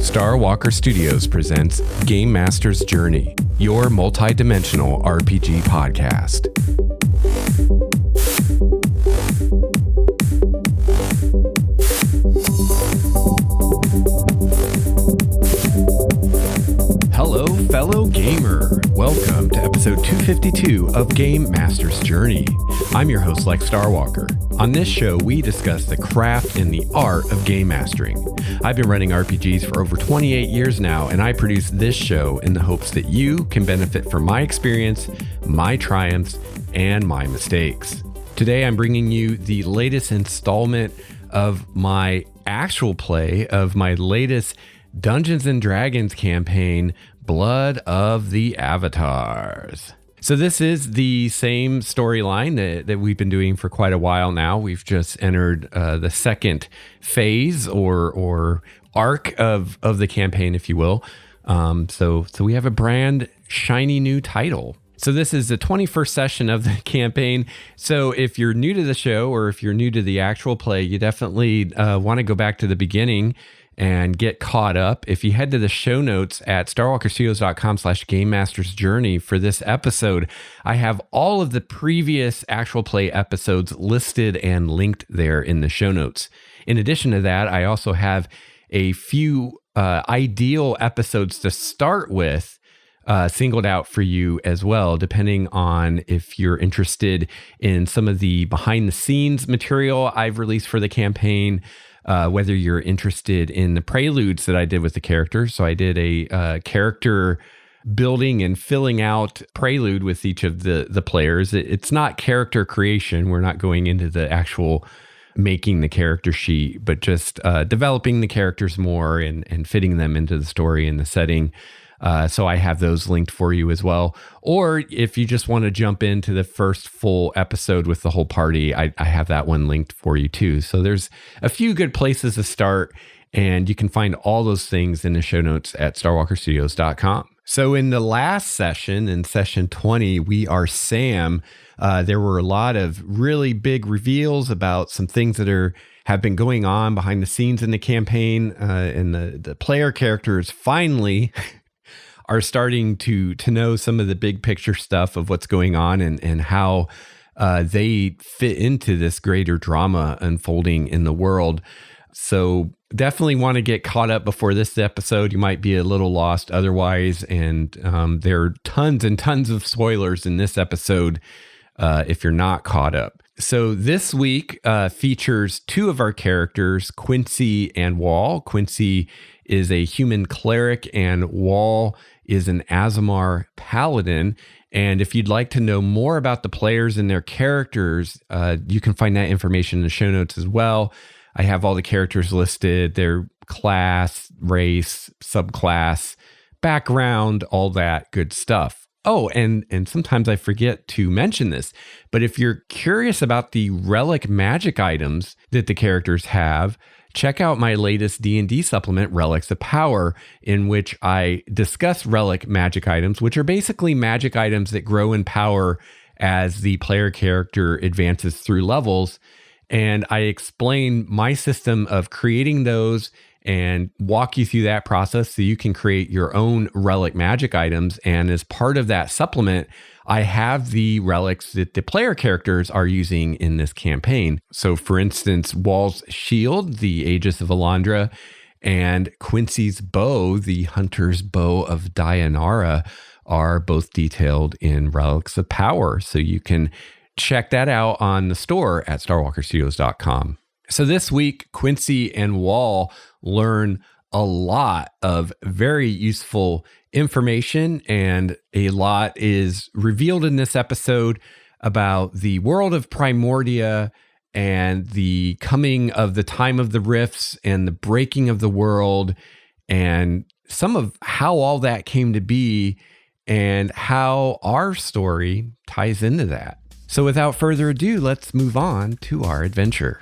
Star Walker Studios presents Game Master's Journey, your multi-dimensional RPG podcast. Hello, fellow gamer. Welcome to episode 252 of Game Master's Journey. I'm your host, Lex Starwalker. On this show, we discuss the craft and the art of game mastering. I've been running RPGs for over 28 years now, and I produce this show in the hopes that you can benefit from my experience, my triumphs, and my mistakes. Today, I'm bringing you the latest installment of my actual play of my latest Dungeons & Dragons campaign, Blood of the Avatars. So this is the same storyline that we've been doing for quite a while now. We've just entered the second phase or arc of the campaign, if you will. So we have a brand shiny new title. So this is the 21st session of the campaign. So if you're new to the show or if you're new to the actual play, you definitely want to go back to the beginning and get caught up. If you head to the show notes at starwalkerstudios.com/gamemastersjourney for this episode, I have all of the previous actual play episodes listed and linked there in the show notes. In addition to that, I also have a few ideal episodes to start with singled out for you as well, depending on if you're interested in some of the behind the scenes material I've released for the campaign, whether you're interested in the preludes that I did with the characters. So I did a character building and filling out prelude with each of the players. It's not character creation. We're not going into the actual making the character sheet, but just developing the characters more and fitting them into the story and the setting. So I have those linked for you as well. Or if you just want to jump into the first full episode with the whole party, I have that one linked for you too. So there's a few good places to start, and you can find all those things in the show notes at starwalkerstudios.com. So in the last session, in session 20, we are Sam. There were a lot of really big reveals about some things that have been going on behind the scenes in the campaign, and the player characters finally are starting to know some of the big picture stuff of what's going on and how they fit into this greater drama unfolding in the world. So definitely want to get caught up before this episode. You might be a little lost otherwise. And there are tons and tons of spoilers in this episode if you're not caught up. So this week features two of our characters, Quincy and Wahl. Quincy is a human cleric and Wahl is an Aasimar paladin. And if you'd like to know more about the players and their characters, you can find that information in the show notes as well. I have all the characters listed, their class, race, subclass, background, all that good stuff. Oh, and sometimes I forget to mention this, but if you're curious about the relic magic items that the characters have, check out my latest D&D supplement, Relics of Power, in which I discuss relic magic items, which are basically magic items that grow in power as the player character advances through levels. And I explain my system of creating those and walk you through that process so you can create your own relic magic items. And as part of that supplement, I have the relics that the player characters are using in this campaign. So for instance, Wahl's shield, the Aegis of Elandria, and Quincy's bow, the Hunter's Bow of Dianara, are both detailed in Relics of Power. So you can check that out on the store at starwalkerstudios.com. So this week, Quincy and Wahl learn a lot of very useful information, and a lot is revealed in this episode about the world of Primordia and the coming of the time of the rifts and the breaking of the world, and some of how all that came to be and how our story ties into that. So without further ado, let's move on to our adventure.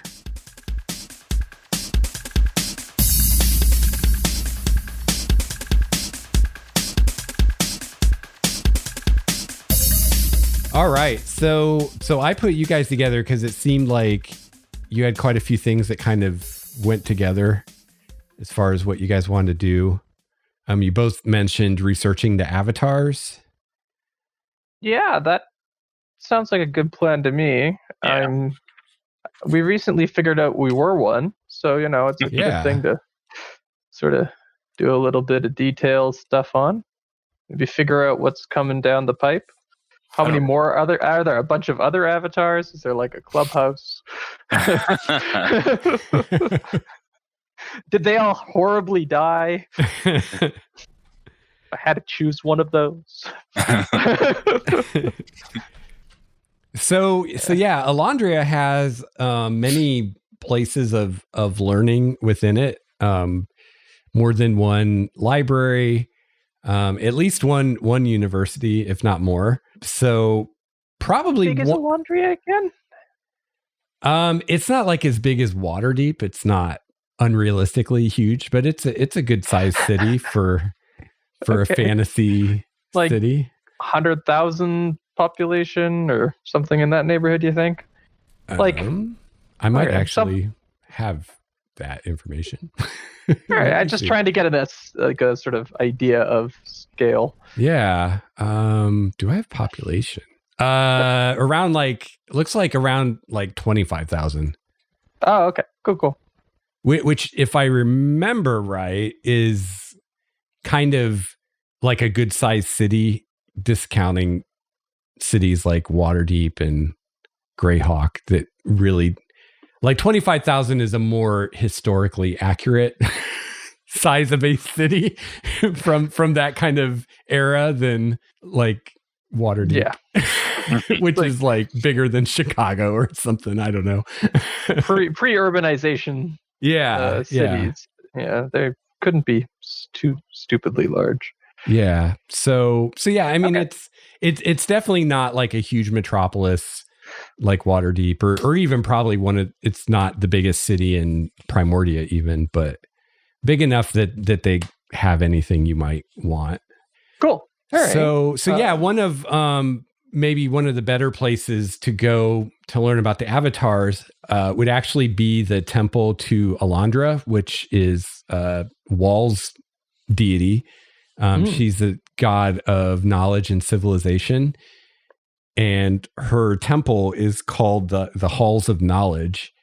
All right, so I put you guys together because it seemed like you had quite a few things that kind of went together as far as what you guys wanted to do. You both mentioned researching the avatars. Yeah, that sounds like a good plan to me. Yeah. We recently figured out we were one, so it's a good thing to sort of do a little bit of detail stuff on. Maybe figure out what's coming down the pipe. How many more are there? A bunch of other avatars? Is there like a clubhouse? Did they all horribly die? I had to choose one of those. So yeah, Elandria has many places of learning within it. More than one library, at least one university, if not more. So probably How big is Elandria again? It's not like as big as Waterdeep. It's not unrealistically huge, but it's a good sized city for a fantasy city. 100,000 population or something in that neighborhood, you think? I might actually have that information. All right, I'm just trying to get a sort of idea of scale. Yeah. Do I have population? Around looks like around 25,000. Oh, okay. Cool. Which, if I remember right, is kind of like a good sized city, discounting cities like Waterdeep and Greyhawk that really 25,000 is a more historically accurate size of a city from that kind of era than Waterdeep. Yeah. Which is bigger than Chicago or something. I don't know. Pre-urbanization. Yeah. Cities. Yeah. They couldn't be too stupidly large. Yeah. So yeah, I mean, it's definitely not like a huge metropolis like Waterdeep or even probably it's not the biggest city in Primordia even, but big enough that they have anything you might want. Cool. All right. So yeah, one of maybe one of the better places to go to learn about the avatars would actually be the temple to Elandria, which is Wahl's deity. She's the god of knowledge and civilization. And her temple is called the Halls of Knowledge.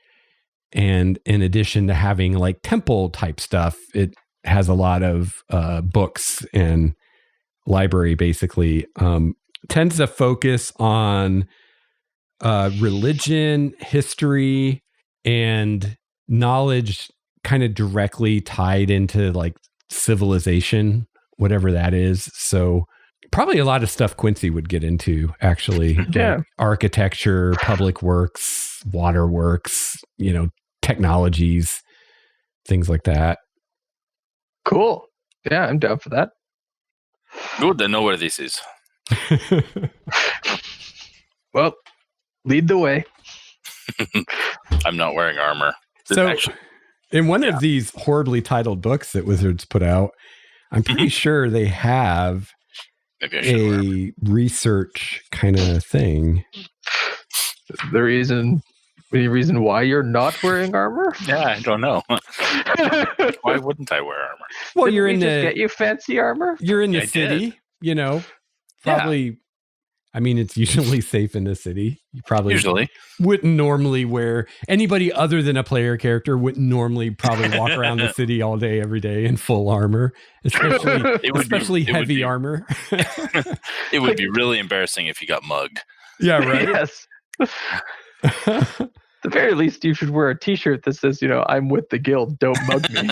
And in addition to having temple type stuff, it has a lot of books and library, basically. Tends to focus on religion, history, and knowledge kind of directly tied into civilization, whatever that is. So probably a lot of stuff Quincy would get into, actually. Yeah. Architecture, public works, water works, technologies, things like that. Cool. Yeah, I'm down for that. Good, I know where this is. Well, lead the way. I'm not wearing armor. In one of these horribly titled books that Wizards put out, I'm pretty sure they have a research kind of thing. Any reason why you're not wearing armor? Yeah, I don't know. Why wouldn't I wear armor? Well, Didn't we get you fancy armor? You're in the city, probably. Yeah. I mean, it's usually safe in the city. You probably wouldn't normally wear, anybody other than a player character wouldn't normally probably walk around the city all day, every day in full armar, especially heavy armor. It would be really embarrassing if you got mugged. Yeah, right. Yes. At the very least, you should wear a t-shirt that says, I'm with the guild, don't mug me.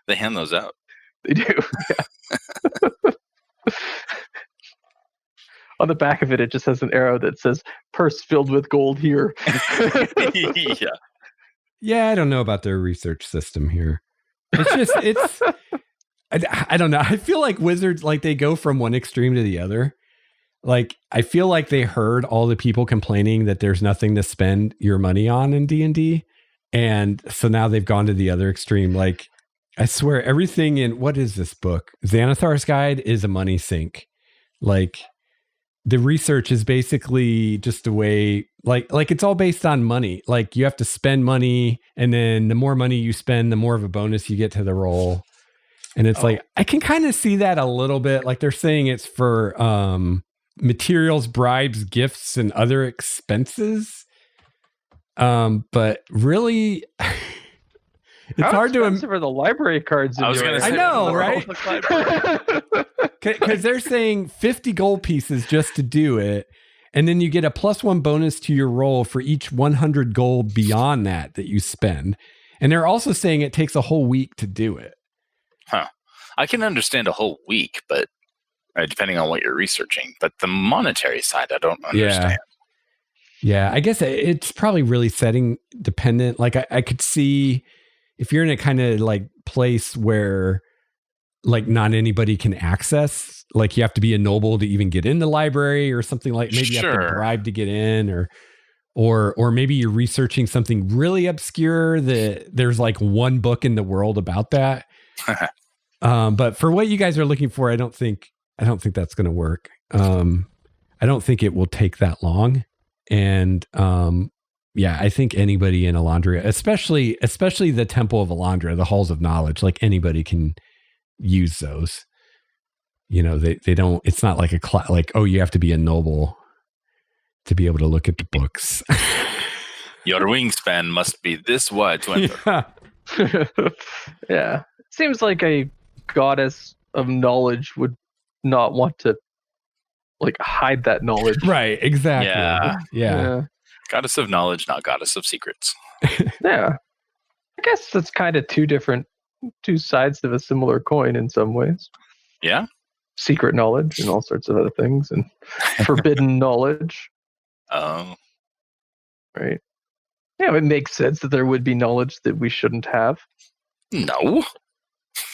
They hand those out. They do, yeah. On the back of it, it just has an arrow that says, purse filled with gold here. Yeah. Yeah, I don't know about their research system here. It's I don't know. I feel like Wizards, they go from one extreme to the other. I feel like they heard all the people complaining that there's nothing to spend your money on in D&D. And so now they've gone to the other extreme. I swear everything in, what is this book? Xanathar's Guide is a money sink. the research is basically just a way, like it's all based on money. Like you have to spend money, and then the more money you spend, the more of a bonus you get to the roll. And it's like, I can kind of see that a little bit. Like they're saying it's for materials, bribes, gifts, and other expenses. But really, it's hard to for the library cards. I know, right? Because they're saying 50 gold pieces just to do it. And then you get a +1 bonus to your roll for each 100 gold beyond that you spend. And they're also saying it takes a whole week to do it. Huh. I can understand a whole week, but depending on what you're researching. But the monetary side, I don't understand. Yeah, I guess it's probably really setting dependent. Like I could see if you're in a kind of like place where like not anybody can access, like you have to be a noble to even get in the library or something, like maybe you have to bribe to get in, or maybe you're researching something really obscure that there's like one book in the world about that. But for what you guys are looking for, I don't think that's going to work. I don't think it will take that long. And I think anybody in Elandria, especially the Temple of Elandria, the Halls of Knowledge, like anybody can use those. You know, they don't. It's not like you have to be a noble to be able to look at the books. Your wingspan must be this wide to enter. Yeah. Seems like a goddess of knowledge would not want to like hide that knowledge. Right, exactly. Yeah. Goddess of knowledge, not goddess of secrets. Yeah. I guess that's kind of two sides of a similar coin in some ways. Yeah. Secret knowledge and all sorts of other things, and forbidden knowledge. Oh. Right. Yeah, it makes sense that there would be knowledge that we shouldn't have. No.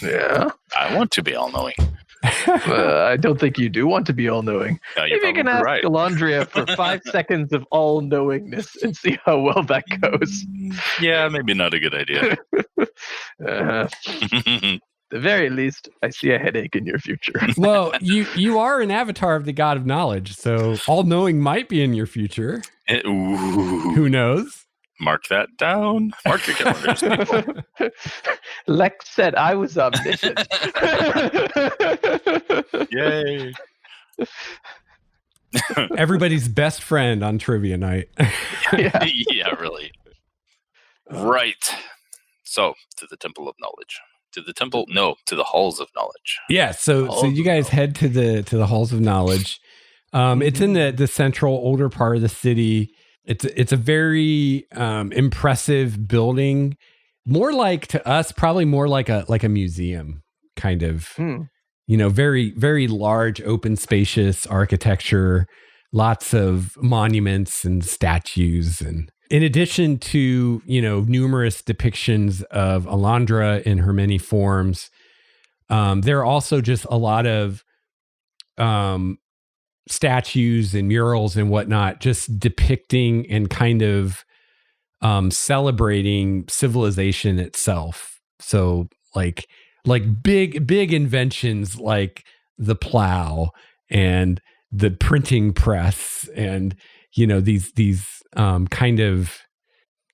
Yeah. I want to be all-knowing. I don't think you do want to be all-knowing. No, Maybe you can ask Elandria for 5 seconds of all-knowingness and see how well that goes. Yeah, maybe not a good idea. At the very least, I see a headache in your future. Well, you are an avatar of the god of knowledge, so all-knowing might be in your future. Who knows? Mark that down. Mark your calendars, people. Lex said I was omniscient. Yay. Everybody's best friend on trivia night. Yeah, really. Right. So, to the Temple of Knowledge. To the Halls of Knowledge. Yeah, so you guys head to the Halls of Knowledge. It's in the central older part of the city. It's a very impressive building, more like to us, probably more like a museum kind of. You know, very very large, open, spacious architecture, lots of monuments and statues, and in addition to numerous depictions of Elandria in her many forms, there are also just a lot of statues and murals and whatnot, just depicting and kind of celebrating civilization itself. So like big inventions like the plow and the printing press, and these kind of,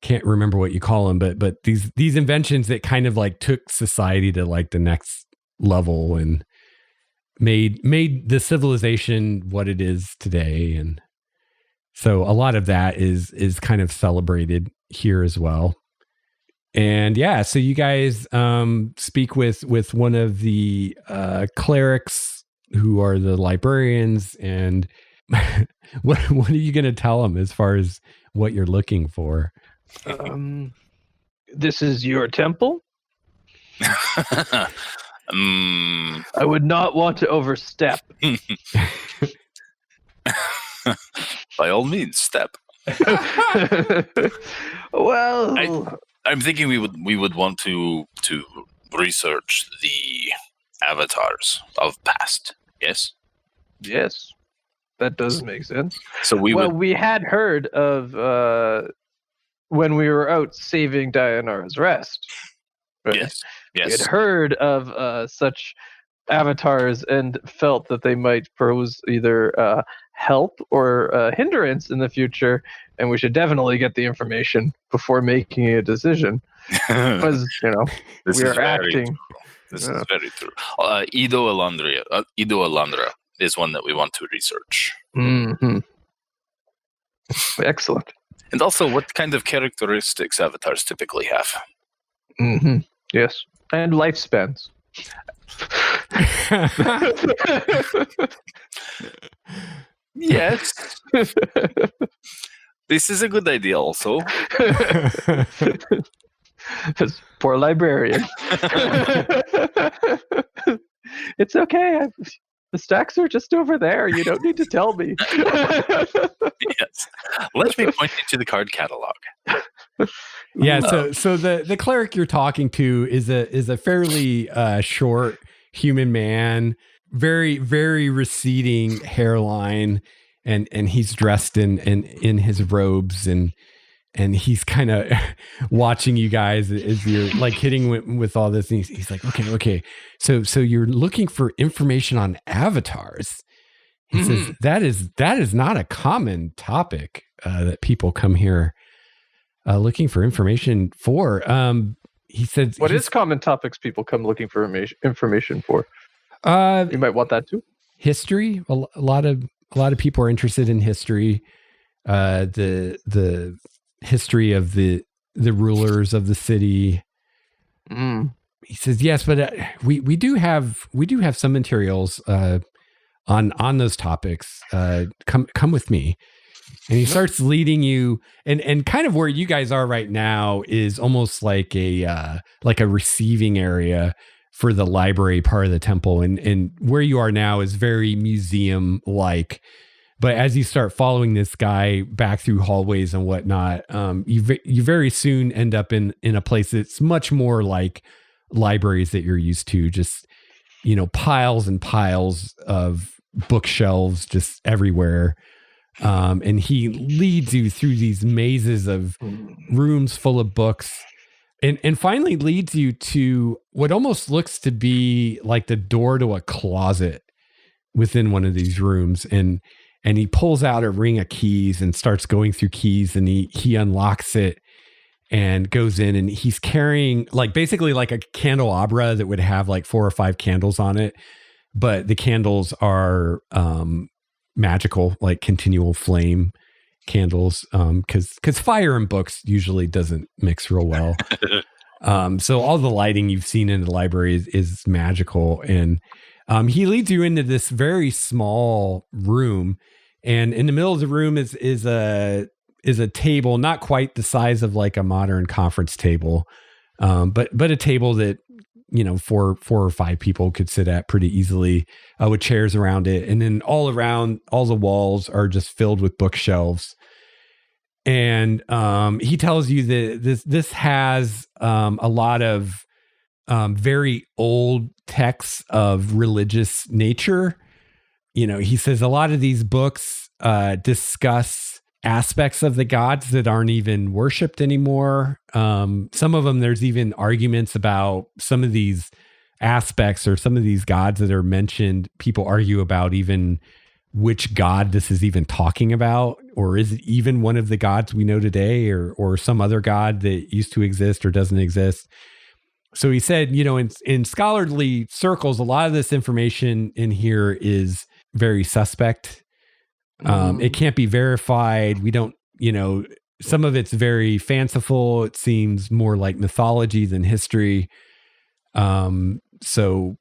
can't remember what you call them, but these inventions that kind of like took society to like the next level and made the civilization what it is today. And so a lot of that is kind of celebrated here as well. And yeah, so you guys speak with one of the clerics who are the librarians, and what are you going to tell them as far as what you're looking for? This is your temple? I would not want to overstep. By all means, step. Well, I'm thinking we would want to research the avatars of past. Yes. Yes, that does make sense. So we had heard of when we were out saving Dianara's Rest. Right? Yes. We had heard of such avatars and felt that they might pose either help or hindrance in the future, and we should definitely get the information before making a decision, because we are acting. This is very true. Elandria is one that we want to research. Mm-hmm. Excellent. And also, what kind of characteristics avatars typically have? Mm-hmm. Yes, and lifespans. Yes. This is a good idea also. Poor librarian. It's okay. The stacks are just over there. You don't need to tell me. Yes. Let me point you to the card catalog. Yeah, so the cleric you're talking to is a fairly short human man, very, very receding hairline, and he's dressed in his robes, and he's kind of watching you guys as you're like hitting with all this, and he's like, okay, so you're looking for information on avatars. He says that is not a common topic that people come here looking for information for. He said, "What is common topics people come looking for information for?" You might want that too. History. A lot of people are interested in history. The history of the rulers of the city. He says, yes, but we do have some materials on those topics. Come with me. And he starts leading you, and kind of where you guys are right now is almost like a receiving area for the library part of the temple, and where you are now is very museum like. But as you start following this guy back through hallways and whatnot, you very soon end up in a place that's much more like libraries that you're used to. Just piles and piles of bookshelves just everywhere. And he leads you through these mazes of rooms full of books, and finally leads you to what almost looks to be like the door to a closet within one of these rooms. And he pulls out a ring of keys and starts going through keys, and he unlocks it and goes in, and he's carrying basically like a candelabra that would have like 4 or 5 candles on it. But the candles are, magical, like continual flame candles, because fire and books usually doesn't mix real well. So all the lighting you've seen in the library is magical, and he leads you into this very small room, and in the middle of the room is a table, not quite the size of like a modern conference table, but a table that 4 or 5 people could sit at pretty easily, with chairs around it. And then all around, all the walls are just filled with bookshelves. And he tells you that this has a lot of very old texts of religious nature. He says a lot of these books discuss aspects of the gods that aren't even worshipped anymore. Some of them, there's even arguments about some of these aspects or some of these gods that are mentioned. People argue about even which god this is even talking about, or is it even one of the gods we know today, or some other god that used to exist or doesn't exist. So he said, in scholarly circles, a lot of this information in here is very suspect. It can't be verified. We don't, some of it's very fanciful. It seems more like mythology than history. So,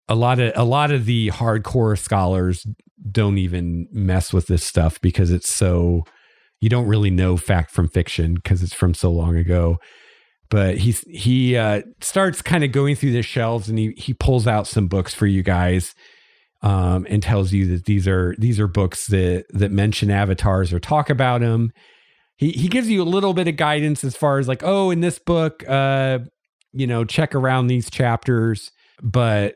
a lot of the hardcore scholars don't even mess with this stuff because it's so, you don't really know fact from fiction because it's from so long ago. But he starts kind of going through the shelves, and he pulls out some books for you guys. And tells you that these are books that mention avatars or talk about them. He gives you a little bit of guidance as far as like, oh, in this book, check around these chapters. But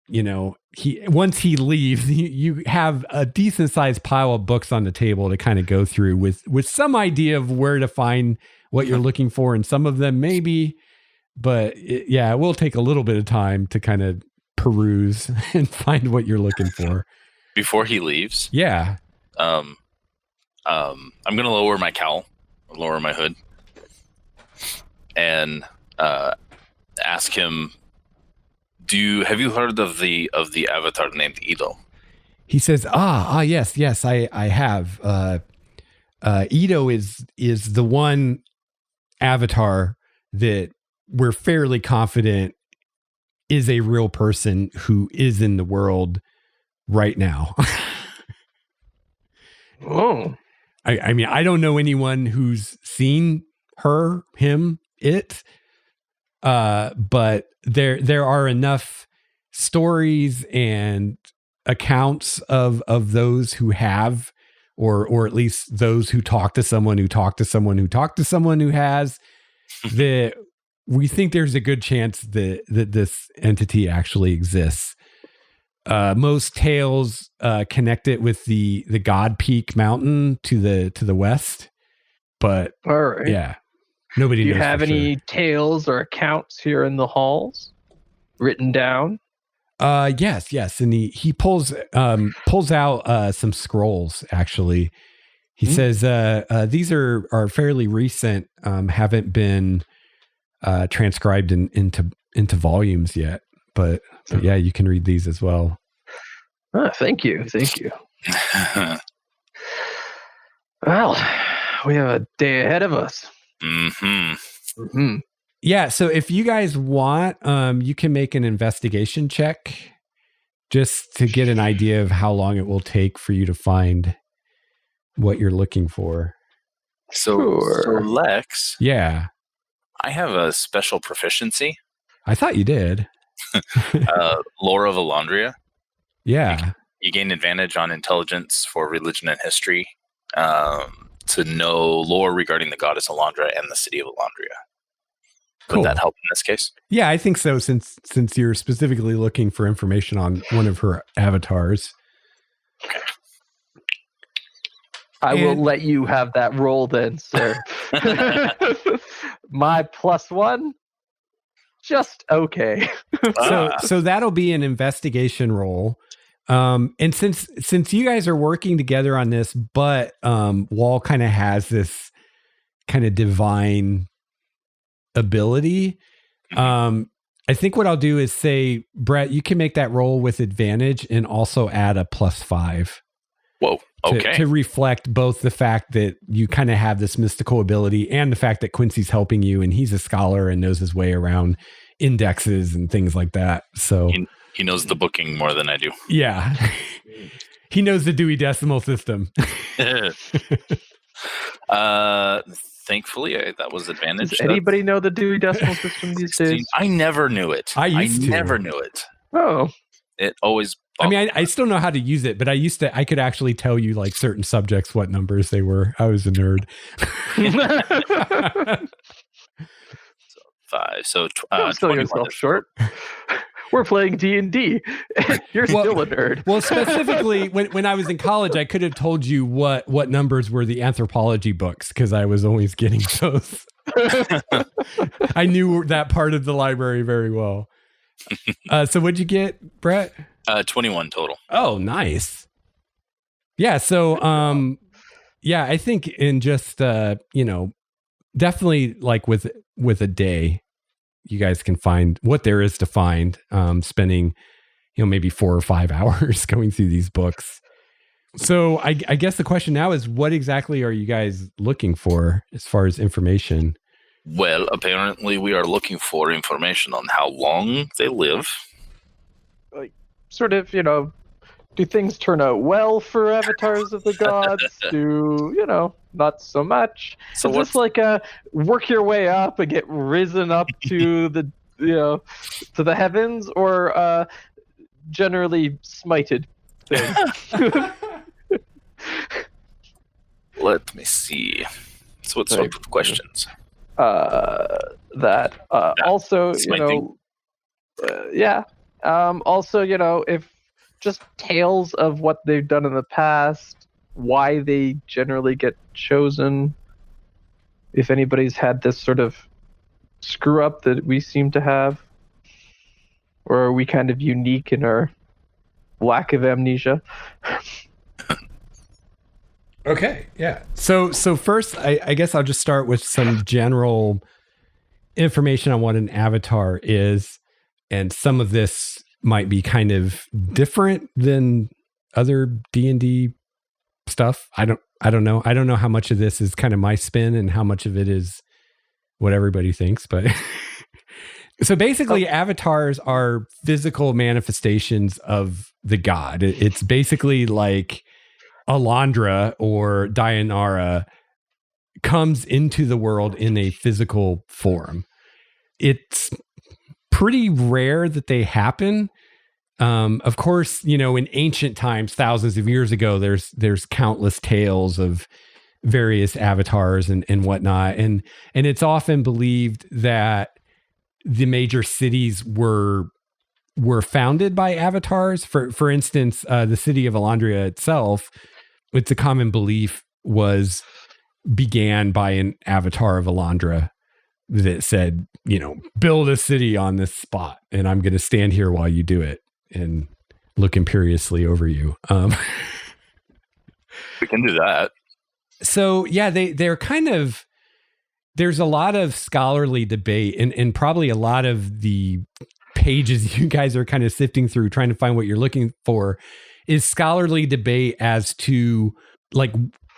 once he leaves, you have a decent sized pile of books on the table to kind of go through with some idea of where to find what you're looking for, and some of them maybe. But it will take a little bit of time to kind of peruse and find what you're looking for. Before he leaves, yeah. I'm gonna lower my cowl, lower my hood, and ask him, have you heard of the avatar named Edo? He says, yes, I have. Edo is the one avatar that we're fairly confident is a real person who is in the world right now. Oh. I mean, I don't know anyone who's seen her, him, it. But there are enough stories and accounts of those who have, or at least those who talk to someone who talked to someone who talked to someone who has, that we think there's a good chance that this entity actually exists. Most tales connect it with the God Peak Mountain to the west, but all right. Yeah, nobody. Do you knows have any tales or accounts here in the halls written down? Yes, and he pulls out some scrolls. Actually, he says these are fairly recent, haven't been transcribed into volumes yet, but yeah, you can read these as well. Thank you. Well, we have a day ahead of us. Yeah, so if you guys want, you can make an investigation check just to get an idea of how long it will take for you to find what you're looking for. So Lex, yeah, I have a special proficiency. I thought you did. Lore of Elandria. Yeah. You gain advantage on intelligence for religion and history to know lore regarding the goddess Elandria and the city of Elandria. Cool. Would that help in this case? Yeah, I think so, since you're specifically looking for information on one of her avatars. Okay. I will let you have that roll then, sir. My +1? Just okay. So that'll be an investigation roll. And since you guys are working together on this, but Wahl kind of has this kind of divine ability. I think what I'll do is say, Brett, you can make that roll with advantage and also add a +5. Whoa. Okay. To reflect both the fact that you kind of have this mystical ability and the fact that Quincy's helping you and he's a scholar and knows his way around indexes and things like that. So he knows the booking more than I do. Yeah. He knows the Dewey Decimal System. Thankfully, that was advantage. Does anybody know the Dewey Decimal System these days? I never knew it. I never knew it. Oh. It always... I mean, I still know how to use it, but I could actually tell you like certain subjects, what numbers they were. I was a nerd. 5. So, don't sell yourself short. We're playing D&D. You're still a nerd. Well, specifically, when I was in college, I could have told you what numbers were the anthropology books because I was always getting those. I knew that part of the library very well. So what'd you get, Brett? 21 total. Oh, nice. Yeah. So, I think in just, definitely like with a day, you guys can find what there is to find, spending, maybe 4 or 5 hours going through these books. So I guess the question now is, what exactly are you guys looking for as far as information? Well, apparently we are looking for information on how long they live. Like, sort of, do things turn out well for avatars of the gods? Not so much. So is this like work your way up and get risen up to the to the heavens, or generally smited thing? Let me see. So what sort of questions? Also, also, if just tales of what they've done in the past, why they generally get chosen, if anybody's had this sort of screw up that we seem to have, Or are we kind of unique in our lack of amnesia? Okay, yeah. So first, I guess I'll just start with some general information on what an avatar is, and some of this might be kind of different than other D&D stuff. I don't know. I don't know how much of this is kind of my spin and how much of it is what everybody thinks, but so basically avatars are physical manifestations of the god. It's basically like Elandria or Dianara comes into the world in a physical form. It's pretty rare that they happen. Of course, in ancient times, thousands of years ago, there's countless tales of various avatars and whatnot. And it's often believed that the major cities were founded by avatars. For instance, the city of Elandria itself, it's a common belief, began by an avatar of Elandria that said, build a city on this spot, and I'm going to stand here while you do it and look imperiously over you. We can do that. So yeah, they're kind of, there's a lot of scholarly debate and probably a lot of the pages you guys are kind of sifting through trying to find what you're looking for is scholarly debate as to like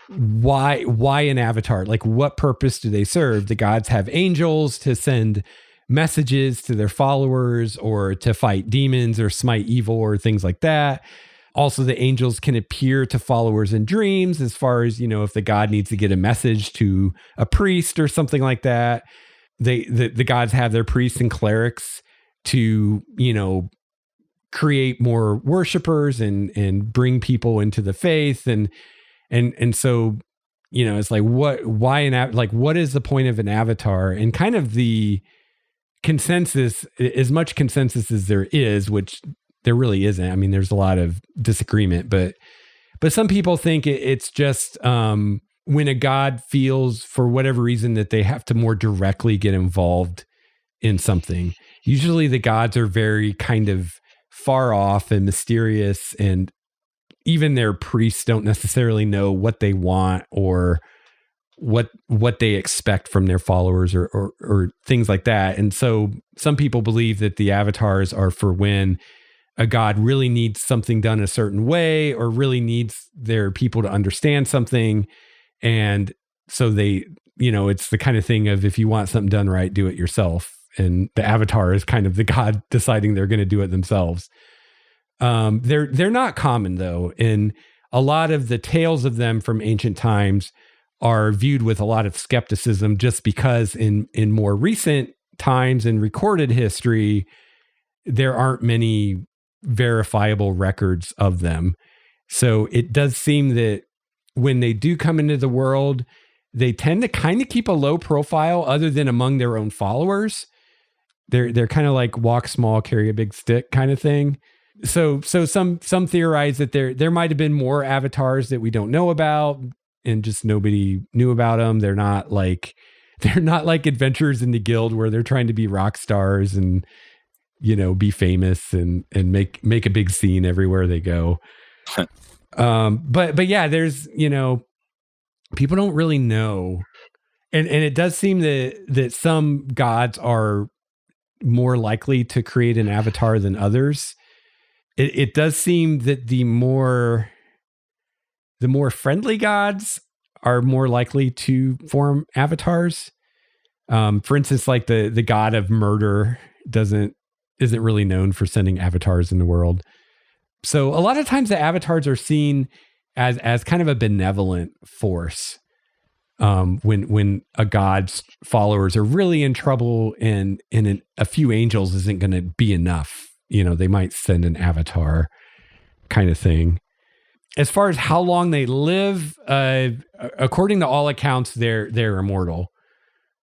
why an avatar, like what purpose do they serve? The gods have angels to send messages to their followers or to fight demons or smite evil or things like that. Also, the angels can appear to followers in dreams as far as, if the god needs to get a message to a priest or something like that. The gods have their priests and clerics to, create more worshipers and bring people into the faith. And so, it's like, what is the point of an avatar? And kind of the consensus, as much consensus as there is, which there really isn't. I mean, there's a lot of disagreement, but some people think it's just when a god feels for whatever reason that they have to more directly get involved in something. Usually the gods are very kind of far off and mysterious, and even their priests don't necessarily know what they want or what they expect from their followers or things like that. And so some people believe that the avatars are for when a god really needs something done a certain way or really needs their people to understand something. And so they, it's the kind of thing of, if you want something done right, do it yourself. And the avatar is kind of the god deciding they're going to do it themselves. They're not common though. And a lot of the tales of them from ancient times are viewed with a lot of skepticism, just because in more recent times in recorded history, there aren't many verifiable records of them. So it does seem that when they do come into the world, they tend to kind of keep a low profile other than among their own followers. They're kind of like walk small, carry a big stick kind of thing. So some theorize that there might have been more avatars that we don't know about, and just nobody knew about them. They're not like adventurers in the guild where they're trying to be rock stars and be famous and make a big scene everywhere they go. But yeah, there's people don't really know, and it does seem that some gods are more likely to create an avatar than others. It does seem that the more friendly gods are more likely to form avatars. For instance, like the god of murder isn't really known for sending avatars in the world. So a lot of times the avatars are seen as kind of a benevolent force. When a god's followers are really in trouble and a few angels isn't going to be enough, they might send an avatar kind of thing. As far as how long they live, according to all accounts, they're immortal.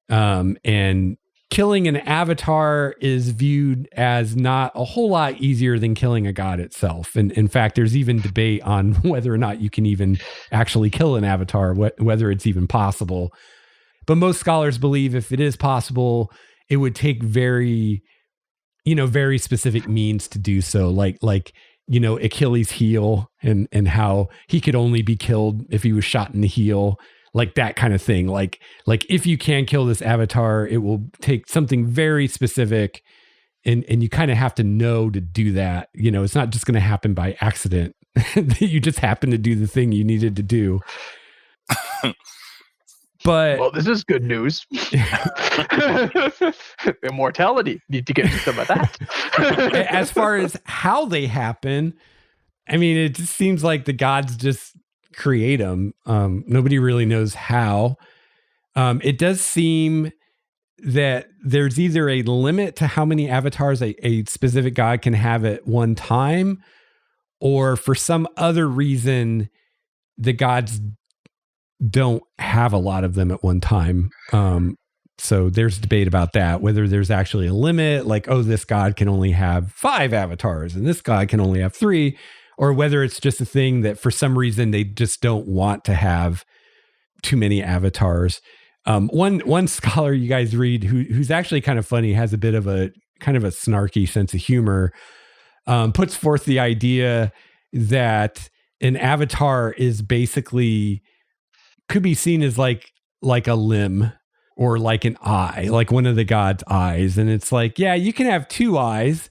And killing an avatar is viewed as not a whole lot easier than killing a god itself. And in fact, there's even debate on whether or not you can even actually kill an avatar, whether it's even possible. But most scholars believe if it is possible, it would take very, very specific means to do so, like Achilles' heel and how he could only be killed if he was shot in the heel, like that kind of thing. Like if you can kill this avatar, it will take something very specific, and you kind of have to know to do that. It's not just going to happen by accident. You just happen to do the thing you needed to do. But well, this is good news. Immortality. Need to get some of that. As far as how they happen, I mean, it just seems like the gods just create them. Nobody really knows how. It does seem that there's either a limit to how many avatars a specific god can have at one time, or for some other reason, the gods don't have a lot of them at one time. So there's debate about that, whether there's actually a limit, like, oh, this god can only have 5 avatars and this god can only have 3, or whether it's just a thing that for some reason they just don't want to have too many avatars. One scholar you guys read who's actually kind of funny, has a bit of a kind of a snarky sense of humor, puts forth the idea that an avatar is basically could be seen as like a limb or like an eye, like one of the god's eyes. And it's like, yeah, you can have 2 eyes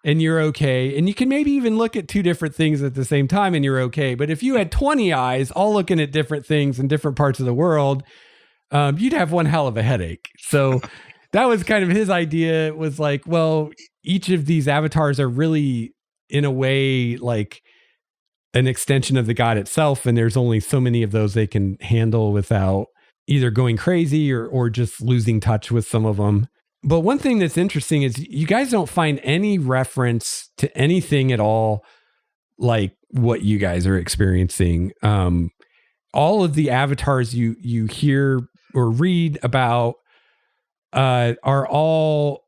and you're okay. And you can maybe even look at 2 different things at the same time and you're okay. But if you had 20 eyes all looking at different things in different parts of the world, you'd have one hell of a headache. So that was kind of his idea. It was like, well, each of these avatars are really in a way like an extension of the god itself, and there's only so many of those they can handle without either going crazy or just losing touch with some of them. But one thing that's interesting is you guys don't find any reference to anything at all like what you guys are experiencing. All of the avatars you hear or read about are all,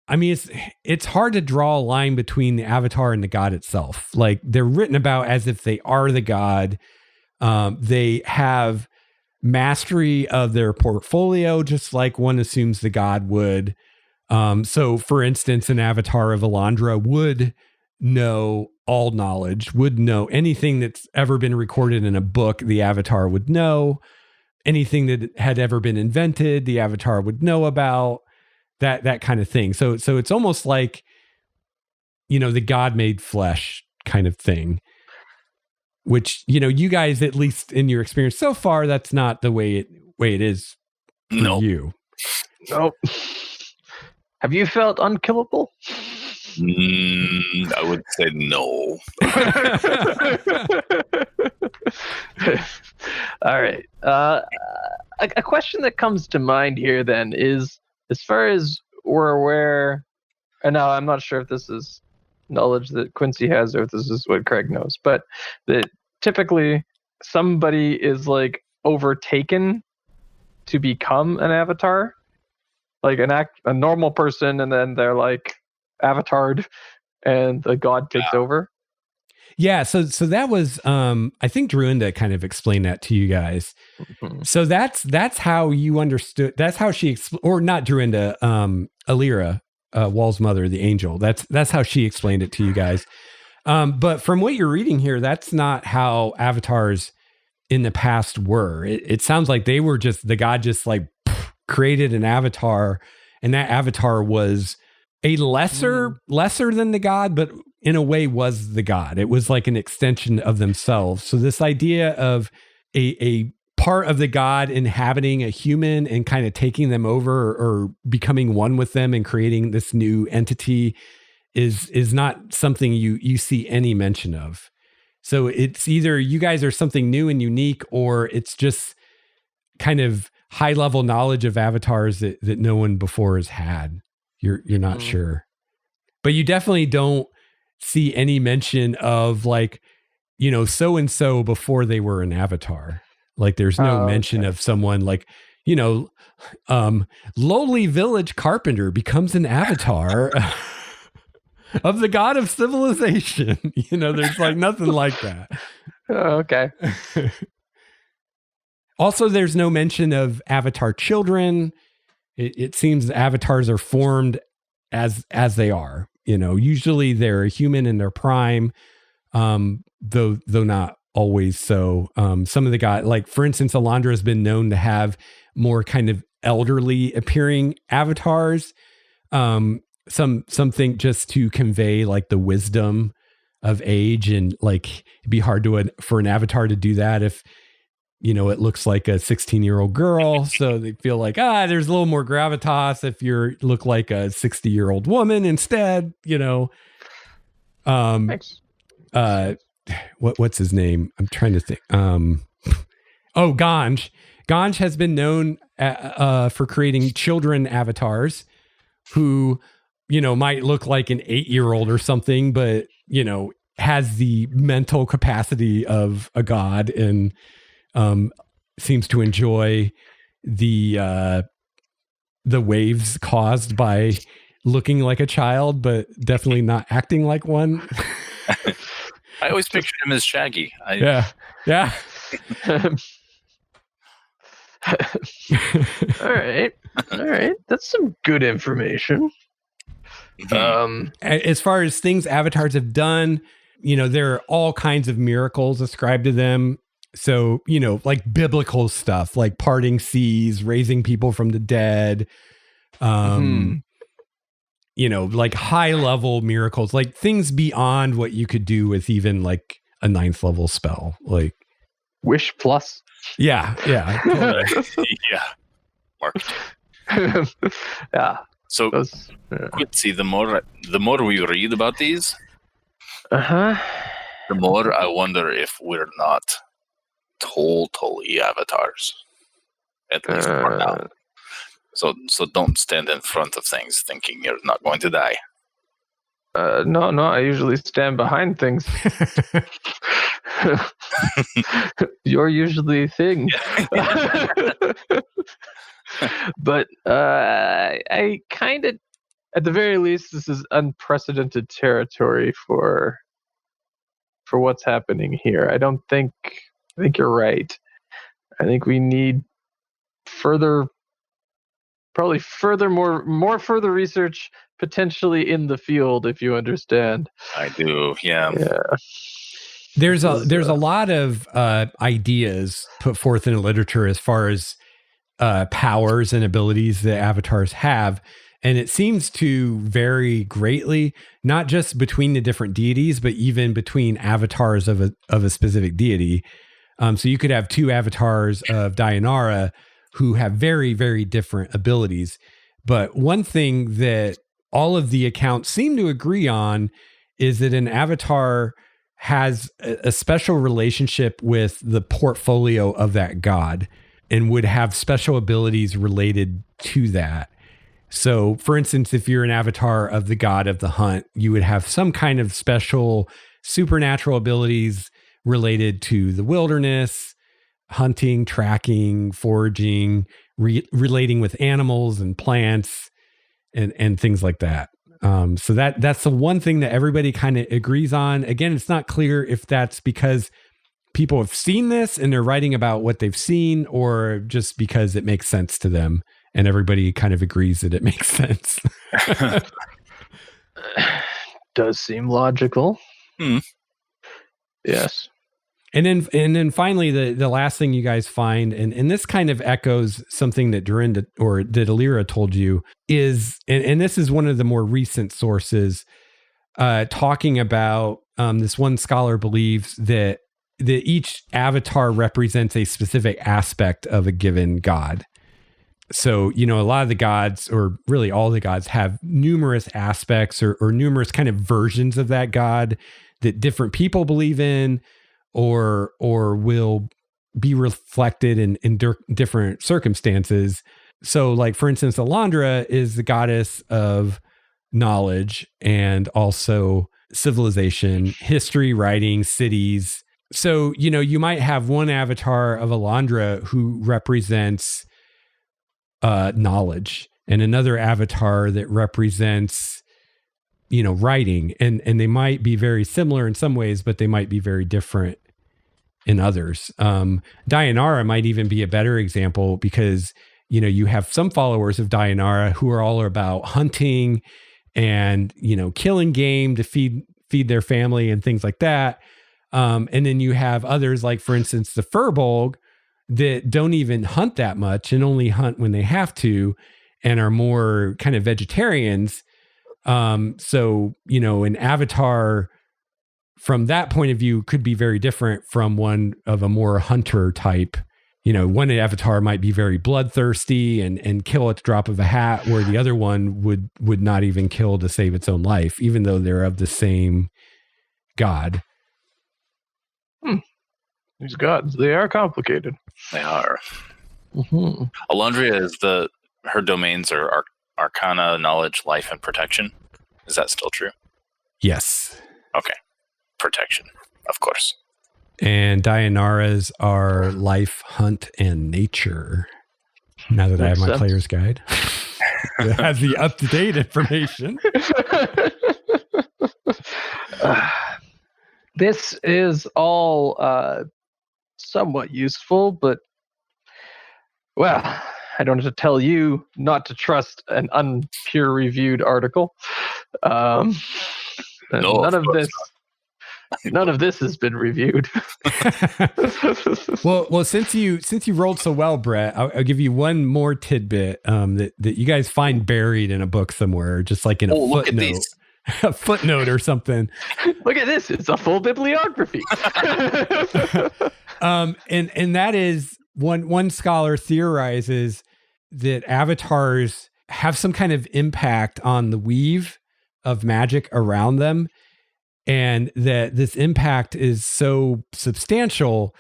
I mean, it's hard to draw a line between the avatar and the god itself. Like they're written about as if they are the god. They have mastery of their portfolio, just like one assumes the god would. So for instance, an avatar of Elandria would know all knowledge, would know anything that's ever been recorded in a book, the avatar would know. Anything that had ever been invented, the avatar would know about. That kind of thing. So it's almost like, the God made flesh kind of thing, which, you guys, at least in your experience so far, that's not the way it is for you. Nope. Have you felt unkillable? I would say no. All right. A question that comes to mind here then is, as far as we're aware, and now I'm not sure if this is knowledge that Quincy has or if this is what Craig knows, but that typically somebody is like overtaken to become an avatar, like a normal person, and then they're like avatared and the god takes over. Yeah, so that was I think Druinda kind of explained that to you guys. Mm-hmm. So that's how you understood. That's how she or not Druinda, Elandria, Wahl's mother, the angel. That's how she explained it to you guys. But from what you're reading here, that's not how avatars in the past were. It sounds like they were just the god just like created an avatar, and that avatar was a lesser than the god, but in a way was the god. It was like an extension of themselves. So this idea of a part of the god inhabiting a human and kind of taking them over or becoming one with them and creating this new entity is not something you see any mention of. So it's either you guys are something new and unique, or it's just kind of high level knowledge of avatars that no one before has had. You're not sure, but you definitely don't see any mention of like, so-and-so before they were an avatar. Like there's no mention of someone like, lowly village carpenter becomes an avatar of the god of civilization. There's like nothing like that. Okay. Also, there's no mention of avatar children. It seems avatars are formed as they are. Usually they're a human in their prime, though not always so. Some of the guys, like for instance, Elandria has been known to have more kind of elderly appearing avatars. Something just to convey like the wisdom of age, and like it'd be hard for an avatar to do that if it looks like a 16-year-old girl. So they feel like there's a little more gravitas if you look like a 60-year-old woman instead. Thanks. What's his name? I'm trying to think. Ganj. Ganj has been known for creating children avatars who, might look like an 8-year-old or something, but, has the mental capacity of a god and seems to enjoy the waves caused by looking like a child, but definitely not acting like one. I always pictured him as Shaggy. Yeah. All right. That's some good information. As far as things avatars have done, there are all kinds of miracles ascribed to them. So, like biblical stuff, like parting seas, raising people from the dead, like high level miracles, like things beyond what you could do with even like a 9th level spell, like Wish plus. Yeah. Yeah. Mark. Yeah. So, Quincy, the more we read about these, the more I wonder if we're not totally avatars, at least for now. So don't stand in front of things thinking you're not going to die. No, I usually stand behind things. You're usually thing. But I kind of, at the very least, this is unprecedented territory for what's happening here. I think you're right. I think we need further further research, potentially in the field, if you understand. I do, yeah. There's a lot of ideas put forth in the literature as far as powers and abilities that avatars have, and it seems to vary greatly, not just between the different deities, but even between avatars of a specific deity. So you could have 2 avatars of Dayanara who have very, very different abilities. But one thing that all of the accounts seem to agree on is that an avatar has a special relationship with the portfolio of that god and would have special abilities related to that. So, for instance, if you're an avatar of the god of the hunt, you would have some kind of special supernatural abilities related to the wilderness, hunting, tracking, foraging, relating with animals and plants and things like that. So that's the one thing that everybody kind of agrees on. Again, it's not clear if that's because people have seen this and they're writing about what they've seen, or just because it makes sense to them and everybody kind of agrees that it makes sense. Does seem logical. Yes. And then finally, the last thing you guys find, and this kind of echoes something that Druinda or that Alira told you, is, and this is one of the more recent sources, talking about this one scholar believes that each avatar represents a specific aspect of a given god. So, a lot of the gods, or really all the gods, have numerous aspects or numerous kind of versions of that god that different people believe in, or will be reflected in different circumstances. So, like, for instance, Elandria is the goddess of knowledge and also civilization, history, writing, cities. So, you might have one avatar of Elandria who represents knowledge, and another avatar that represents, writing. And they might be very similar in some ways, but they might be very different in others. Dayanara might even be a better example because, you have some followers of Dayanara who are all about hunting, and, killing game to feed their family and things like that. And then you have others like, for instance, the Furbolg that don't even hunt that much and only hunt when they have to and are more kind of vegetarians. So, an avatar from that point of view could be very different from one of a more hunter type. One avatar might be very bloodthirsty and kill at the drop of a hat, where the other one would not even kill to save its own life, even though they're of the same god. These gods, they are complicated. They are. Mm-hmm. Elandria is her domains are Arcana, Knowledge, Life, and Protection. Is that still true? Yes. Okay. Protection, of course. And Dayanara's are Life, Hunt, and Nature. Now that I have my player's guide. It has the up-to-date information. This is all somewhat useful, but, well, I don't have to tell you not to trust an unpeer-reviewed article. No, none of this has been reviewed. well, since you rolled so well, Brett, I'll give you one more tidbit that you guys find buried in a book somewhere, just like in a footnote. A footnote or something. Look at this. It's a full bibliography. And that is one scholar theorizes that avatars have some kind of impact on the weave of magic around them. And that this impact is so substantial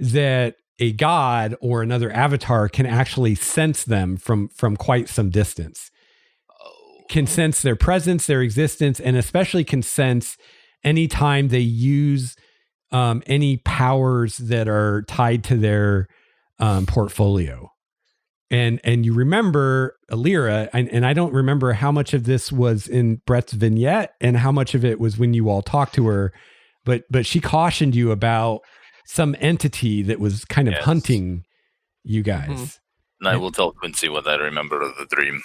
that a god or another avatar can actually sense them from quite some distance. Can sense their presence, their existence, and especially can sense anytime they use any powers that are tied to their portfolio. And you remember Alira, and I don't remember how much of this was in Brett's vignette and how much of it was when you all talked to her, but she cautioned you about some entity that was kind of hunting you guys. Mm-hmm. And I will tell Quincy what I remember of the dream.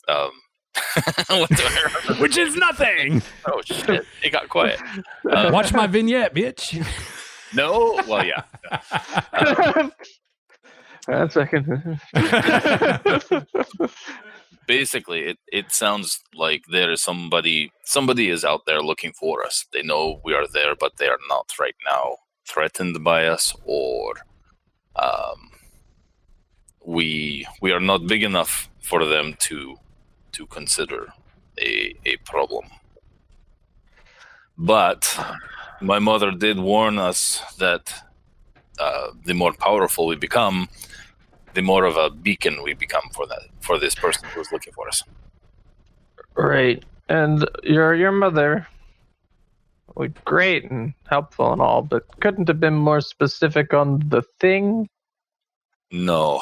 What do I remember? Which is nothing. Oh shit! It got quiet. Watch my vignette, bitch. No, well, yeah. That's second. Basically, it sounds like there is somebody is out there looking for us. They know we are there, but they are not right now threatened by us, or we are not big enough for them to consider a problem. But my mother did warn us that the more powerful we become, the more of a beacon we become for this person who's looking for us. Right. And your mother was great and helpful and all, but couldn't have been more specific on the thing? No.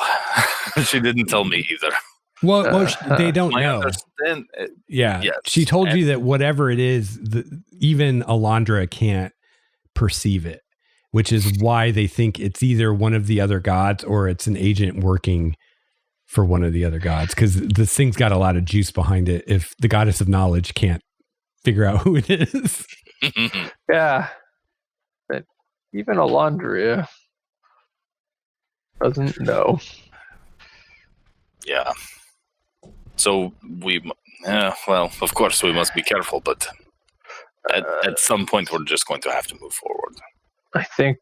She didn't tell me either. Well, they don't know. Yes. She told you that whatever it is, even Elandria can't perceive it, which is why they think it's either one of the other gods or it's an agent working for one of the other gods, because this thing's got a lot of juice behind it if the goddess of knowledge can't figure out who it is. Yeah. But even Elandria doesn't know. Yeah. So of course we must be careful, but at some point we're just going to have to move forward. I think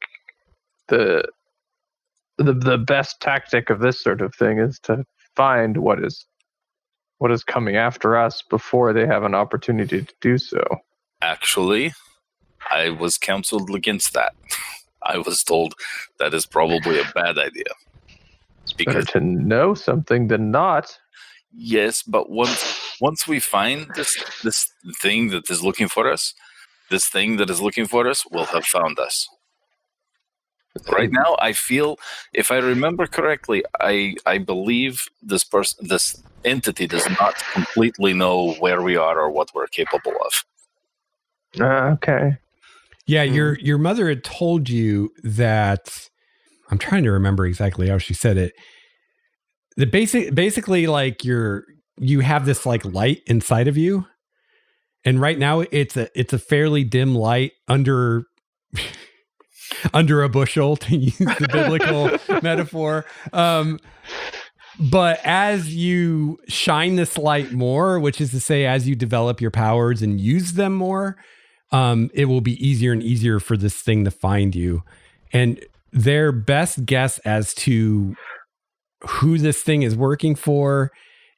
the best tactic of this sort of thing is to find what is coming after us before they have an opportunity to do so. Actually, I was counseled against that. I was told that is probably a bad idea. It's better to know something than not. Yes, but once we find this thing that is looking for us, this thing that is looking for us will have found us. Right now, I feel, if I remember correctly, I believe this entity does not completely know where we are or what we're capable of. Okay. Yeah, your mother had told you that. I'm trying to remember exactly how she said it. The basically like you have this like light inside of you And right now it's a fairly dim light under a bushel, to use the biblical metaphor. But as you shine this light more, which is to say, as you develop your powers and use them more, it will be easier and easier for this thing to find you. And their best guess as to who this thing is working for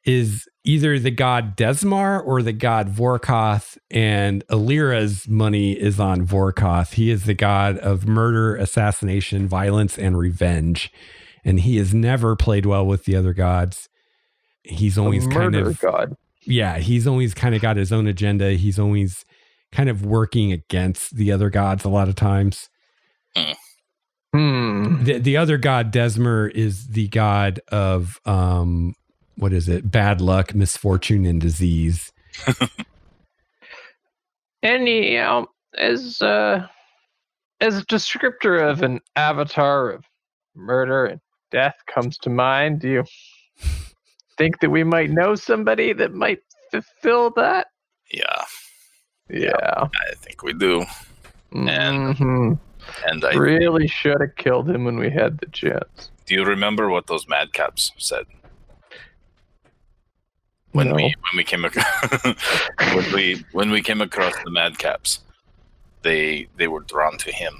is either the god Desmar or the god Vorkoth, and Alira's money is on Vorkoth. He is the god of murder, assassination, violence, and revenge. And he has never played well with the other gods. He's always kind of god. Yeah, he's always kind of got his own agenda. He's always kind of working against the other gods a lot of times. The other god, Desmar, is the god of what is it? Bad luck, misfortune, and disease. And as a descriptor of an avatar of murder and death comes to mind, do you think that we might know somebody that might fulfill that? Yeah. I think we do. And I really should have killed him when we had the chance. Do you remember what those madcaps said? When we came when we came across the madcaps, they were drawn to him.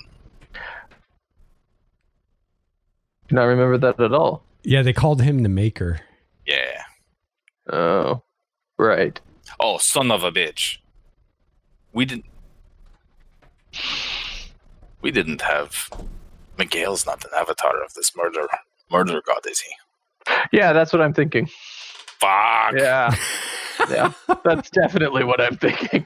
Do not remember that at all. Yeah, they called him the Maker. Yeah. Oh, right. Oh, son of a bitch. We didn't have... Miguel's not an avatar of this murder god, is he? Yeah, that's what I'm thinking. Fuck. Yeah. Yeah, that's definitely what I'm thinking.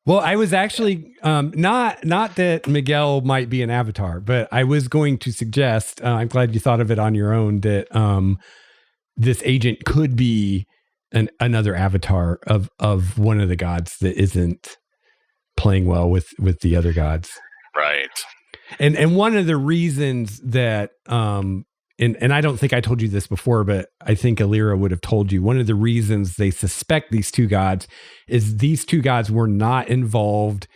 Well, I was actually not that Miguel might be an avatar, but I was going to suggest, I'm glad you thought of it on your own, that this agent could be another avatar of one of the gods that isn't playing well with the other gods. Right. And one of the reasons that and I don't think I told you this before, but I think Alira would have told you, one of the reasons they suspect these two gods is these two gods were not involved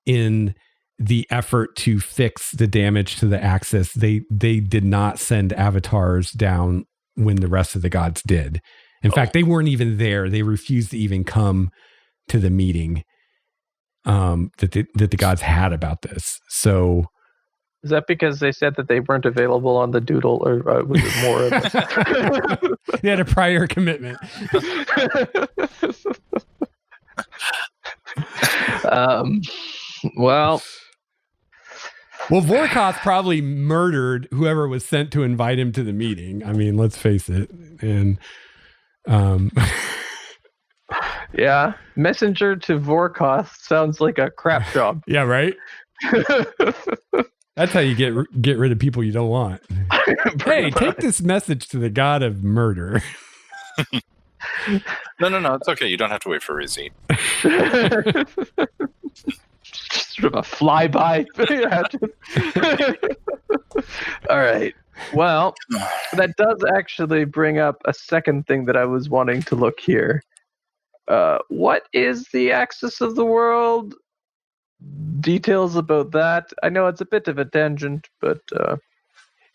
in the effort to fix the damage to the Axis. They did not send avatars down when the rest of the gods did. In fact, they weren't even there. They refused to even come to the meeting that the gods had about this. So... Is that because they said that they weren't available on the doodle, or was it more of They had a prior commitment. Well, Vorkoth probably murdered whoever was sent to invite him to the meeting. I mean, let's face it. And yeah, messenger to Vorkoth sounds like a crap job. Yeah, right? That's how you get rid of people you don't want. Hey, take this message to the god of murder. No. It's okay. You don't have to wait for a receipt. Sort of a flyby. All right. Well, that does actually bring up a second thing that I was wanting to look here. What is the axis of the world? Details about that. I know it's a bit of a tangent, but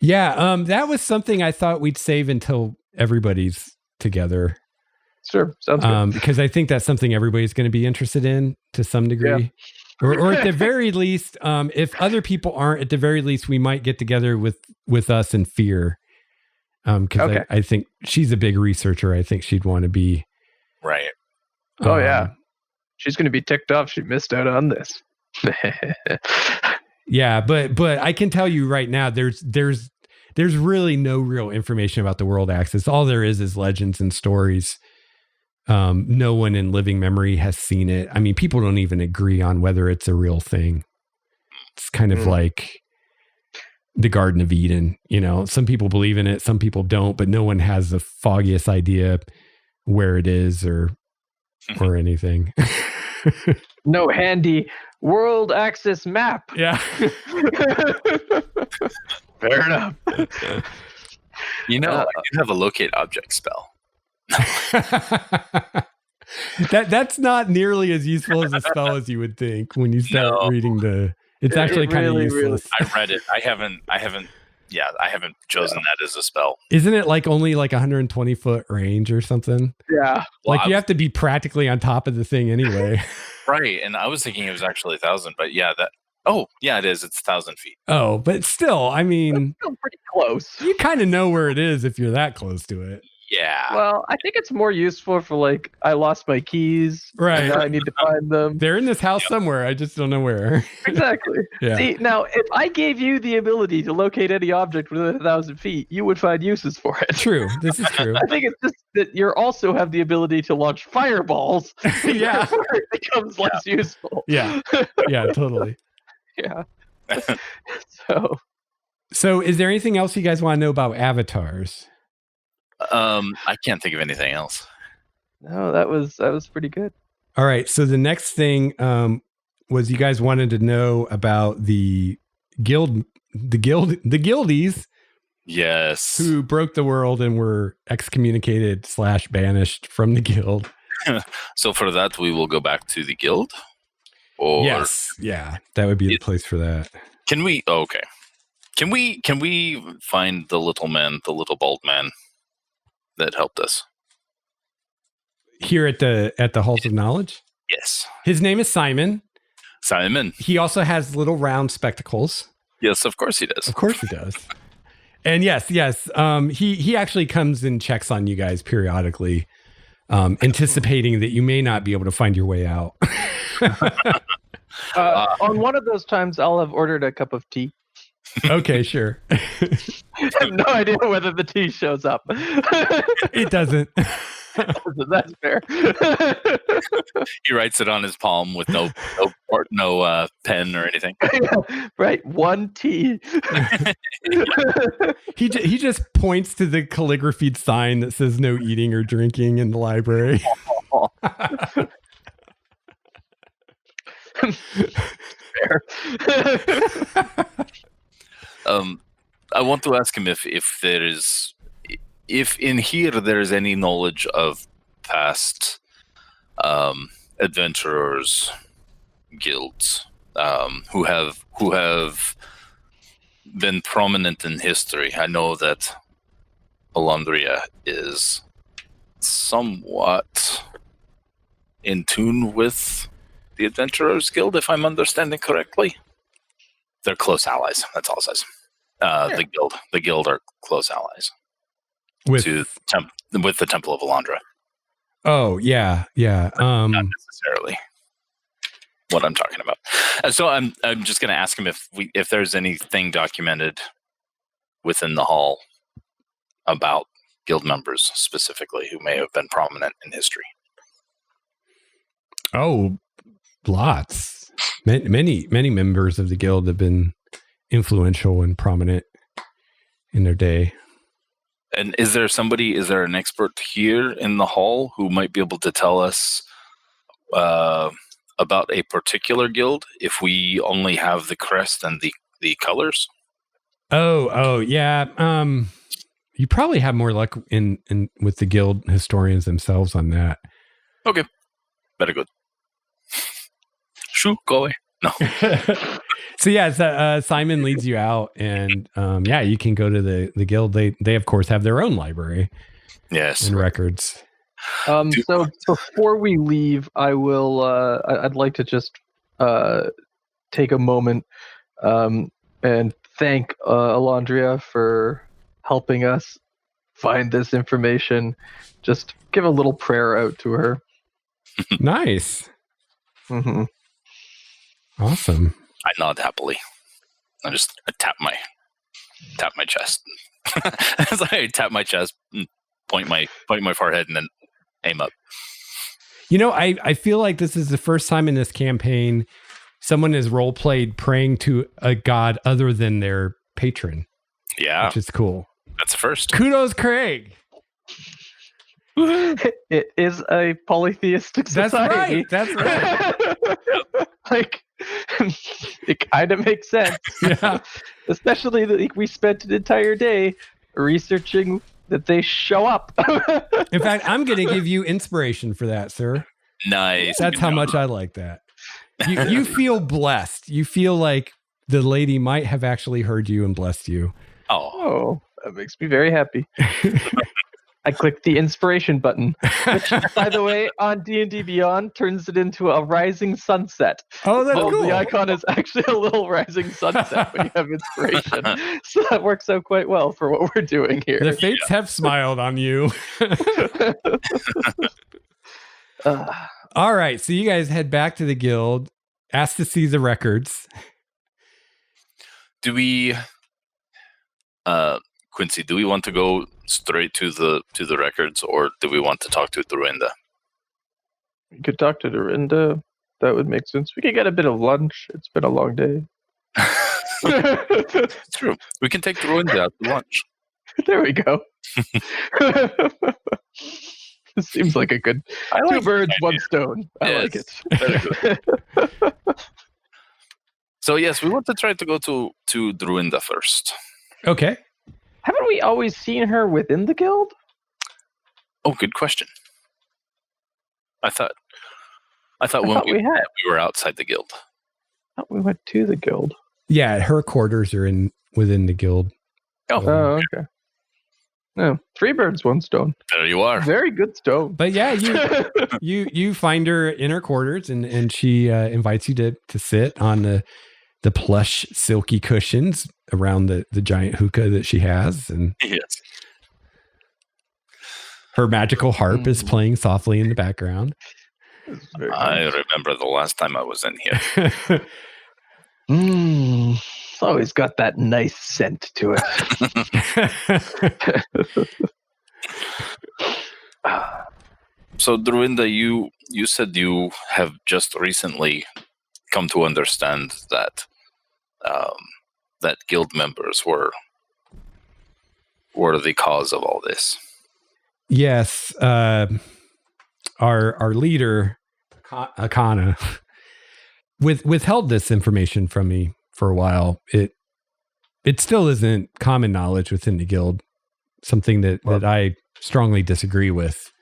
that was something I thought we'd save until everybody's together. Sure, sounds good. Because I think that's something everybody's going to be interested in to some degree. Yeah. Or at the very least, if other people aren't, at the very least, we might get together with us in Fear. Because I think she's a big researcher. I think she'd want to be. Right. Oh, yeah. She's going to be ticked off she missed out on this. Yeah, but I can tell you right now, there's really no real information about the world axis. All there is legends and stories. No one in living memory has seen it. I mean, people don't even agree on whether it's a real thing. It's kind of like the Garden of Eden. You know, some people believe in it, some people don't, but no one has the foggiest idea where it is or anything. No handy world axis map. Yeah. Fair enough. You know, I do have a locate object spell. That's not nearly as useful as a spell as you would think when you start reading the. It's actually kind of useless. I read it. I haven't chosen that as a spell. Isn't it like only like 120 foot range or something? Yeah. Like you have to be practically on top of the thing anyway. Right. And I was thinking it was actually 1,000, but yeah, it is. It's 1,000 feet. Oh, but still, I mean, that's still pretty close. You kind of know where it is if you're that close to it. Yeah. Well, I think it's more useful for like, I lost my keys. Right. And now I need to find them. They're in this house somewhere. I just don't know where. Exactly. Yeah. See, now, if I gave you the ability to locate any object within 1,000 feet, you would find uses for it. True. This is true. I think it's just that you also have the ability to launch fireballs. Yeah. It becomes less useful. Yeah. Yeah, totally. Yeah. So is there anything else you guys want to know about avatars? I can't think of anything else. No, that was pretty good. All right. So the next thing was you guys wanted to know about the guildies. Yes. Who broke the world and were excommunicated / banished from the guild. So for that, we will go back to the guild? Or yes. Yeah. That would be the place for that. Can we? Oh, okay. Can we find the little bald man that helped us here at the Halls of Knowledge? Yes. His name is Simon. Simon. He also has little round spectacles. Yes, of course he does. Of course he does. And yes. He actually comes and checks on you guys periodically, anticipating that you may not be able to find your way out. On one of those times, I'll have ordered a cup of tea. Okay, sure. I have no idea whether the tea shows up. It doesn't. That's fair. He writes it on his palm with no pen or anything. Right, one tea. He just points to the calligraphied sign that says no eating or drinking in the library. Fair. I want to ask him if in here there is any knowledge of past adventurers guilds who have been prominent in history. I know that Elandria is somewhat in tune with the Adventurers Guild, if I'm understanding correctly. They're close allies. That's all it says. The guild are close allies with the Temple of Elandria. Oh yeah. Not necessarily what I'm talking about. So I'm just going to ask him if there's anything documented within the hall about guild members specifically who may have been prominent in history. Oh, lots. Many members of the guild have been influential and prominent in their day. And is there an expert here in the hall who might be able to tell us about a particular guild if we only have the crest and the colors? Oh, yeah. You probably have more luck in with the guild historians themselves on that. Okay. Very good. Shoo, go away. No. So yeah, Simon leads you out, and you can go to the guild. They of course have their own library. Yes. And records. So before we leave, I will. I'd like to just take a moment and thank Elandria for helping us find this information. Just give a little prayer out to her. Nice. Mm-hmm. Awesome. I nod happily. I tap my chest. As I tap my chest, and point my forehead, and then aim up. You know, I feel like this is the first time in this campaign someone has role played praying to a god other than their patron. Yeah, which is cool. That's the first. Kudos, Craig. It is a polytheistic society. That's right. Like, it kind of makes sense. Yeah. Especially that we spent an entire day researching that they show up. In fact, I'm going to give you inspiration for that, sir. Nice. That's how much I like that. You feel blessed. You feel like the lady might have actually heard you and blessed you. Oh, that makes me very happy. I clicked the inspiration button, which, by the way, on D&D Beyond turns it into a rising sunset. Oh, that's cool. The icon is actually a little rising sunset when you have inspiration. So that works out quite well for what we're doing here. The fates have smiled on you. All right, so you guys head back to the guild, ask to see the records. Do we, Quincy? Do we want to go straight to the records, or do we want to talk to Druinda? We could talk to Druinda. That would make sense. We could get a bit of lunch. It's been a long day. True. We can take Druinda out to lunch. There we go. Seems like a good two birds, one stone. I like it. Very good. So yes, we want to try to go to Druinda first. Okay. Haven't we always seen her within the guild? Oh, good question. I thought when we were outside the guild. I thought we went to the guild. Yeah, her quarters are within the guild. Oh, okay. No, 3 birds, 1 stone. There you are. Very good stone. But yeah, you find her in her quarters, and she invites you to sit on the plush, silky cushions around the giant hookah that she has, and yes, her magical harp is playing softly in the background. I remember the last time I was in here. It's always got that nice scent to it. So, Druinda, you said you have just recently come to understand that that guild members were the cause of all this. Yes, our leader, Akana, withheld this information from me for a while. It still isn't common knowledge within the guild, something that I strongly disagree with.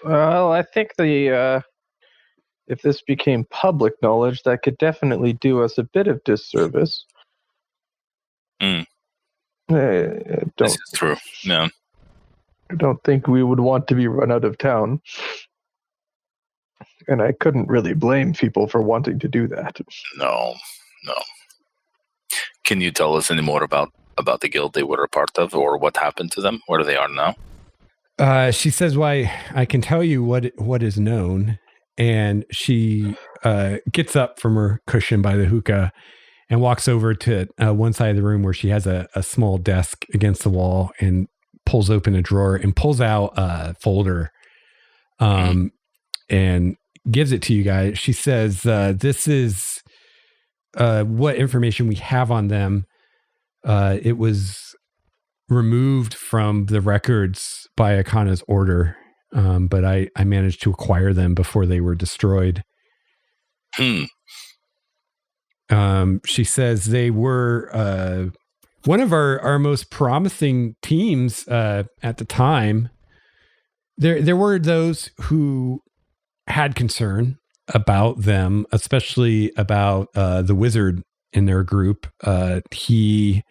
Well, I think if this became public knowledge, that could definitely do us a bit of disservice. This is true. No. I don't think we would want to be run out of town. And I couldn't really blame people for wanting to do that. No. Can you tell us any more about the guild they were a part of, or what happened to them, where they are now? She says, "Why, I can tell you what is known." And she gets up from her cushion by the hookah and walks over to one side of the room where she has a small desk against the wall, and pulls open a drawer and pulls out a folder and gives it to you guys. She says, "This is what information we have on them. It was removed from the records by Akana's order, but I managed to acquire them before they were destroyed." She says they were one of our most promising teams at the time. There were those who had concern about them, especially about the wizard in their group. He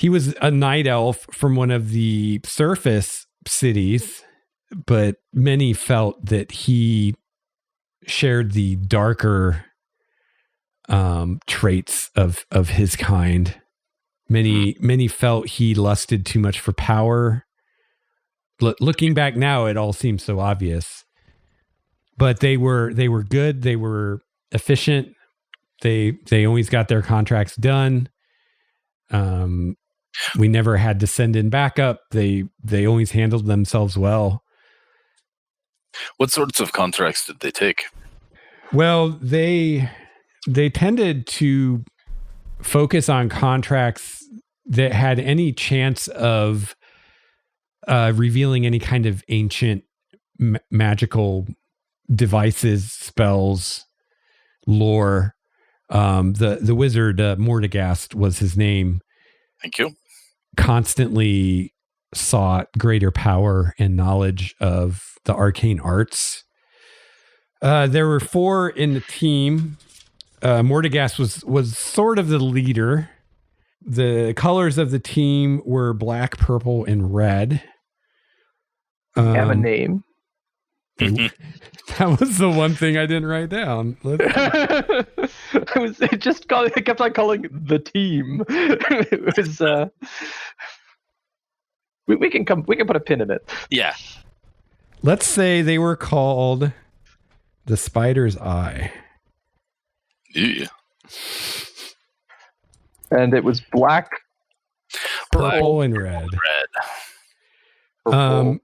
was a night elf from one of the surface cities, but many felt that he shared the darker traits of his kind. Many felt he lusted too much for power. Looking back now, it all seems so obvious. But they were good. They were efficient. They always got their contracts done. We never had to send in backup. They always handled themselves well. What sorts of contracts did they take? Well, they tended to focus on contracts that had any chance of revealing any kind of ancient magical devices, spells, lore. The wizard, Mordegast was his name. Thank you. Constantly sought greater power and knowledge of the arcane arts. There were 4 in the team. Mordegast was sort of the leader. The colors of the team were black, purple, and red. Have a name. That was the one thing I didn't write down. I kept on calling the team. It was we can put a pin in it. Yeah. Let's say they were called the Spider's Eye. Yeah. And it was black, purple, and red. Purple,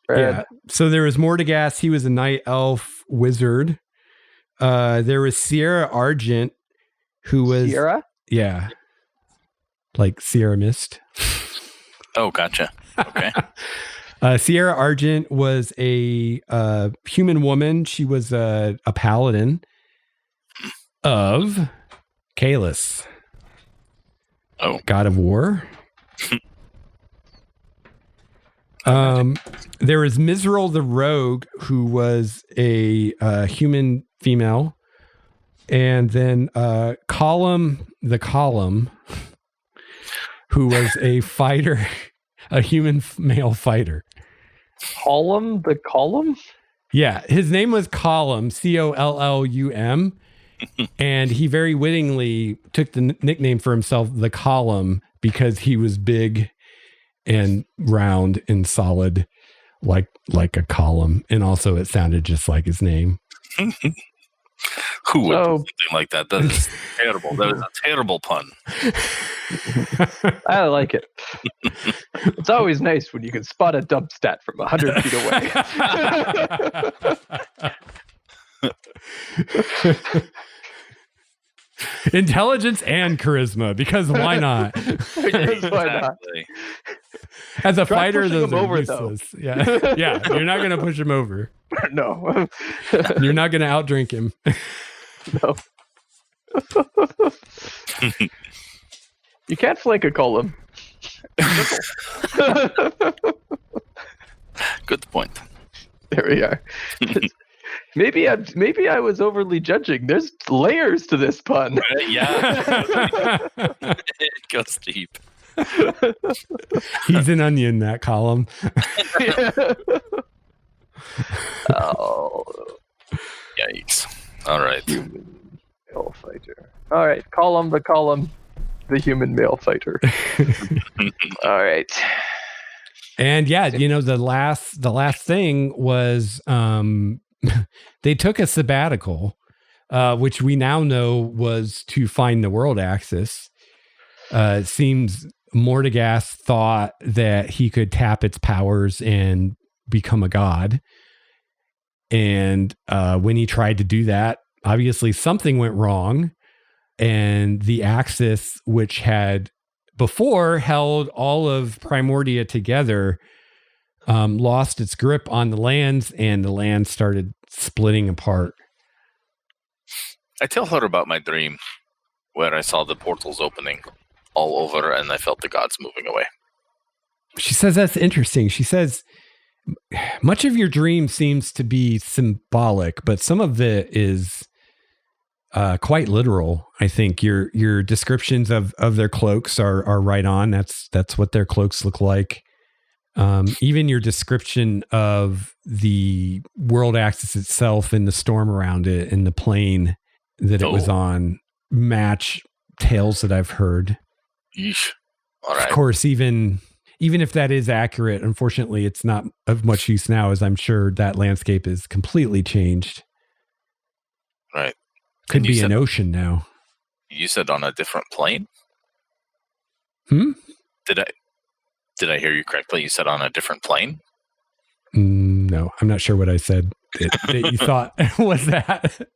red. Yeah. So there was Mordegast. He was a night elf wizard. There was Sierra Argent, who was Sierra. Yeah, like Sierra Mist. Oh, gotcha. Okay. Sierra Argent was a human woman. She was a paladin of Kalis. Oh, God of War. There was Mizrael the Rogue, who was a human female, and then Column the Column, who was a fighter, a human male fighter. Column the Column? Yeah, his name was Column, Collum, and he very wittingly took the nickname for himself, the Column, because he was big and round and solid, like a column, and also it sounded just like his name. Who would do something like that? That is terrible. That is a terrible pun. I like it. It's always nice when you can spot a dump stat from 100 feet away. Intelligence and charisma, because why not? Why not? As a fighter, those are over, useless. Yeah, yeah. You're not going to push him over. No. You're not going to outdrink him. No. You can't flank a column. Good point. There we are. Maybe I was overly judging. There's layers to this pun. Yeah. It goes deep. He's an onion, that Column. Oh. Yikes. All right. Human male fighter. All right. Column the Column, the human male fighter. All right. And yeah, the last thing was they took a sabbatical, which we now know was to find the world axis. It seems Mordegast thought that he could tap its powers and become a god. And when he tried to do that, obviously something went wrong. And the axis, which had before held all of Primordia together, lost its grip on the lands, and the land started splitting apart. I tell her about my dream where I saw the portals opening all over and I felt the gods moving away. She says that's interesting. She says much of your dream seems to be symbolic, but some of it is quite literal. I think your descriptions of their cloaks are right on. That's what their cloaks look like. Even your description of the world axis itself and the storm around it and the plane that it was on match tales that I've heard. Yeesh. All right. Of course, even if that is accurate, unfortunately, it's not of much use now, as I'm sure that landscape is completely changed. Right. Could be an ocean now. You said on a different plane? Did I hear you correctly? You said on a different plane? No, I'm not sure what I said that you thought was that.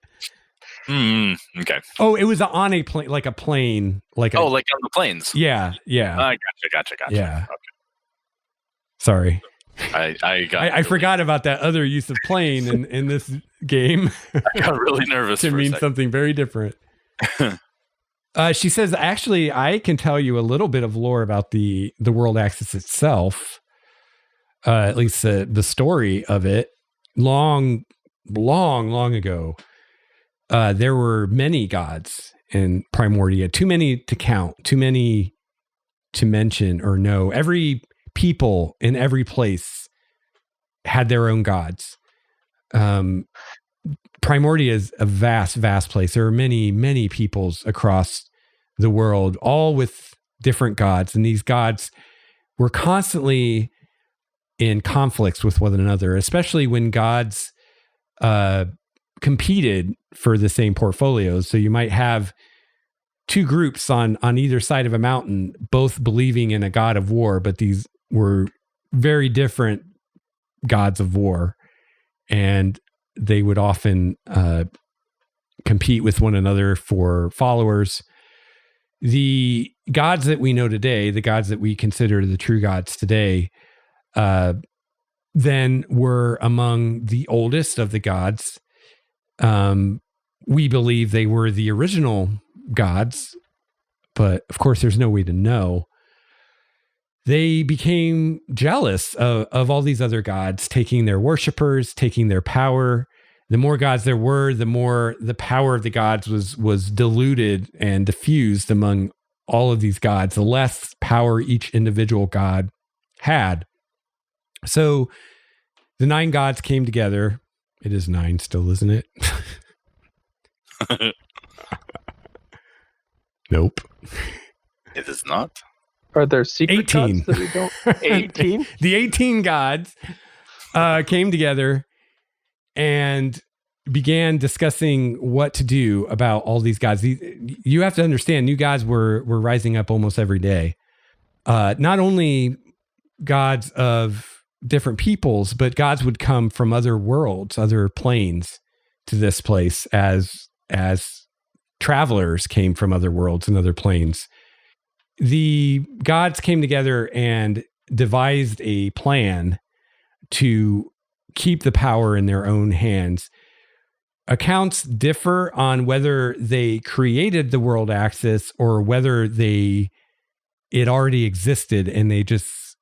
Okay. Oh, it was on a plane, like a plane. Like on the planes? Yeah. Gotcha. Yeah. Okay. Sorry. I forgot about that other use of plane in this game. I got really nervous to mean something very different. She says, actually, I can tell you a little bit of lore about the world axis itself. At least the story of it. Long ago, there were many gods in Primordia. Too many to count. Too many to mention or know. Every people in every place had their own gods. Primordia is a vast place. There are many peoples across the world, all with different gods. And these gods were constantly in conflicts with one another, especially when gods competed for the same portfolios. So you might have two groups on either side of a mountain, both believing in a god of war, but these were very different gods of war. And they would often compete with one another for followers. The gods that we know today, the gods that we consider the true gods today, then were among the oldest of the gods. We believe they were the original gods, but of course there's no way to know. They became jealous of all these other gods, taking their worshipers, taking their power. The more gods there were, the more the power of the gods was diluted and diffused among all of these gods, the less power each individual god had. So the 9 gods came together. It is 9 still, isn't it? Nope. It is not. Are there secret 18. gods that we don't? 18? The 18 gods came together and began discussing what to do about all these gods. You have to understand, new gods were rising up almost every day. Not only gods of different peoples, but gods would come from other worlds, other planes to this place as travelers came from other worlds and other planes. The gods came together and devised a plan to keep the power in their own hands. Accounts differ on whether they created the world axis or whether it already existed and they just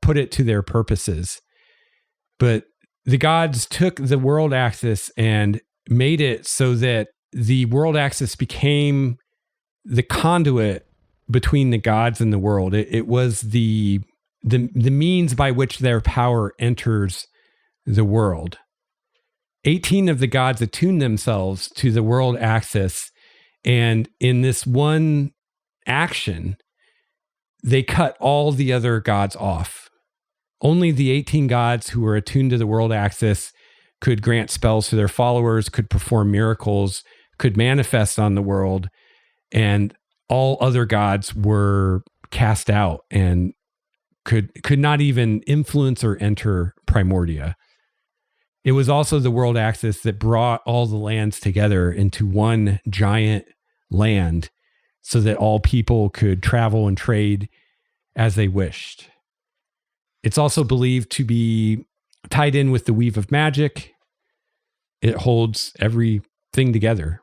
put it to their purposes. But the gods took the world axis and made it so that the world axis became the conduit between the gods and the world. It was the means by which their power enters the world. 18 of the gods attuned themselves to the world axis, and in this one action, they cut all the other gods off. Only the 18 gods who were attuned to the world axis could grant spells to their followers, could perform miracles, could manifest on the world, and all other gods were cast out and could not even influence or enter Primordia. It was also the world axis that brought all the lands together into one giant land so that all people could travel and trade as they wished. It's also believed to be tied in with the weave of magic. It holds everything together.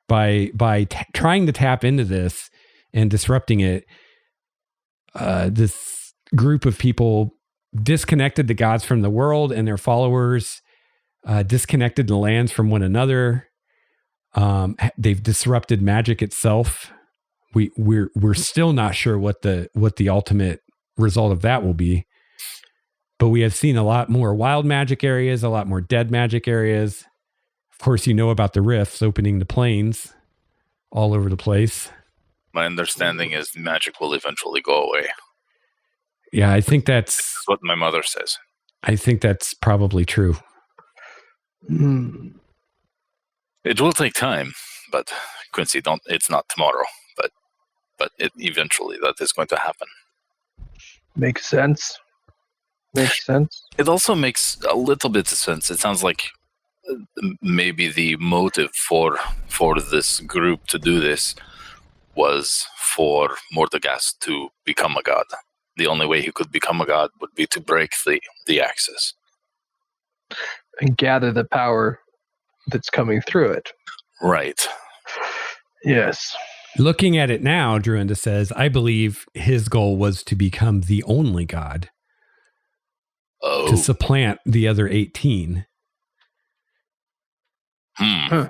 By trying to tap into this and disrupting it, this group of people disconnected the gods from the world and their followers, disconnected the lands from one another. They've disrupted magic itself. We're still not sure what the ultimate result of that will be. But we have seen a lot more wild magic areas, a lot more dead magic areas. Of course, you know about the rifts opening the plains all over the place. My understanding is the magic will eventually go away. Yeah, I think that's what my mother says. I think that's probably true. It will take time, but Quincy, it's not tomorrow, but eventually that is going to happen. Makes sense. It also makes a little bit of sense. It sounds like maybe the motive for this group to do this was for Mordegast to become a god. The only way he could become a god would be to break the axis. And gather the power that's coming through it. Right. Yes. Looking at it now, Druinda says, I believe his goal was to become the only god. Oh. To supplant the other 18. Huh.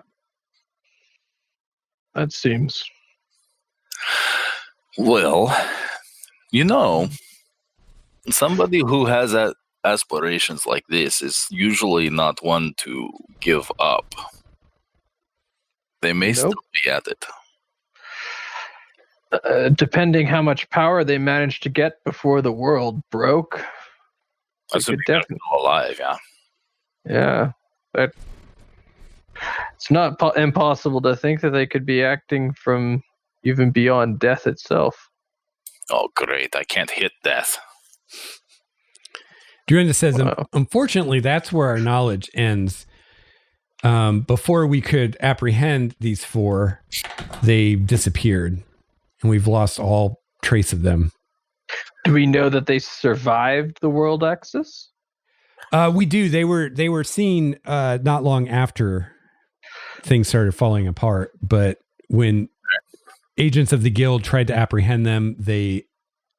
That seems... Well, somebody who has aspirations like this is usually not one to give up. They may still be at it. Depending how much power they managed to get before the world broke. Assuming they're still alive, yeah. Yeah. It's not impossible to think that they could be acting from even beyond death itself. Oh, great. I can't hit death. Druinda says, unfortunately, that's where our knowledge ends. Before we could apprehend these 4, they disappeared, and we've lost all trace of them. Do we know that they survived the world axis? We do. They were seen not long after things started falling apart, but when agents of the guild tried to apprehend them, they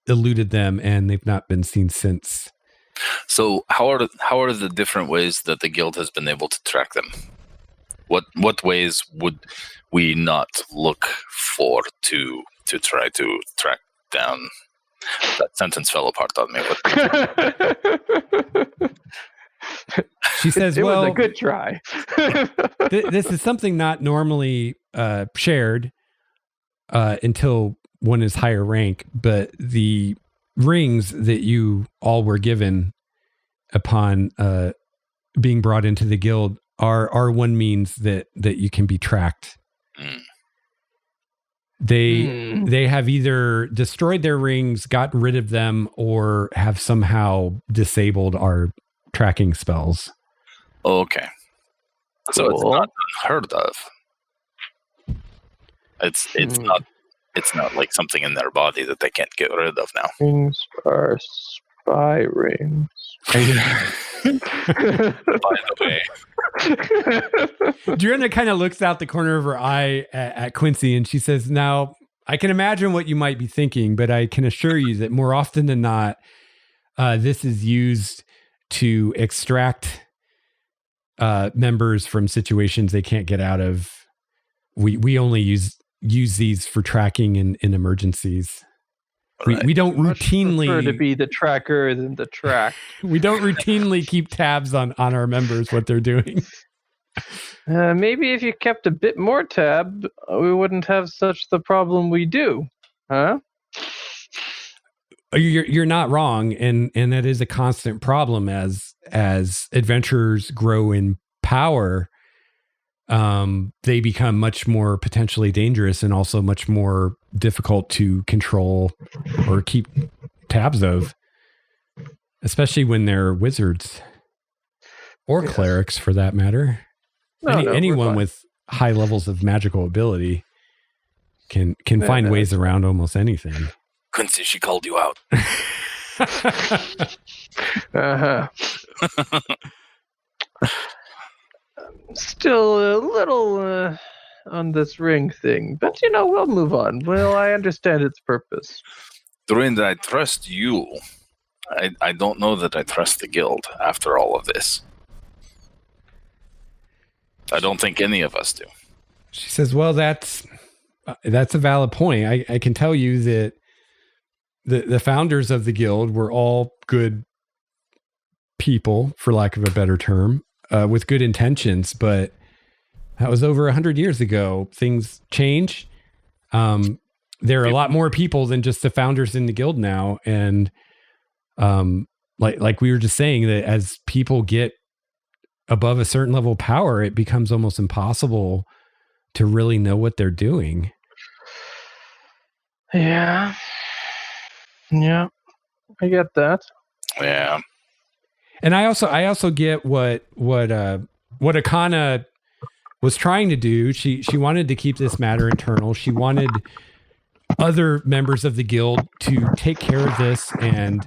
eluded them, and they've not been seen since. So how are the different ways that the guild has been able to track them? What ways would we not look for to try to track down? That sentence fell apart on me. She says, it well, was a good try. This is something not normally shared until one is higher rank, but the rings that you all were given upon being brought into the guild are one means that you can be tracked. They have either destroyed their rings, gotten rid of them, or have somehow disabled our tracking spells. Okay. So it's not unheard of. It's not like something in their body that they can't get rid of now. Rings are spy rings. By the way. Druinda kind of looks out the corner of her eye at Quincy, and she says, now, I can imagine what you might be thinking, but I can assure you that more often than not, this is used to extract members from situations they can't get out of. We only use these for tracking in emergencies. Right. We don't routinely prefer to be the tracker than the tracked. We don't routinely keep tabs on our members, what they're doing. Maybe if you kept a bit more tab, we wouldn't have such the problem we do, huh? You're not wrong, and that is a constant problem as adventurers grow in power. They become much more potentially dangerous and also much more difficult to control or keep tabs of, especially when they're wizards or clerics, for that matter. Anyone with high levels of magical ability can find ways around almost anything. Quincy, she called you out. Uh-huh. Still a little on this ring thing, but we'll move on. Well, I understand its purpose. Druinda, I trust you. I don't know that I trust the guild after all of this. I don't think any of us do. She says, well, that's a valid point. I can tell you that the founders of the guild were all good people, for lack of a better term, with good intentions, but that was over 100 years ago. Things change. There are a lot more people than just the founders in the guild now. And like we were just saying, that as people get above a certain level of power, it becomes almost impossible to really know what they're doing. Yeah, I get that. Yeah. And I also get what Akana was trying to do. She wanted to keep this matter internal. She wanted other members of the guild to take care of this and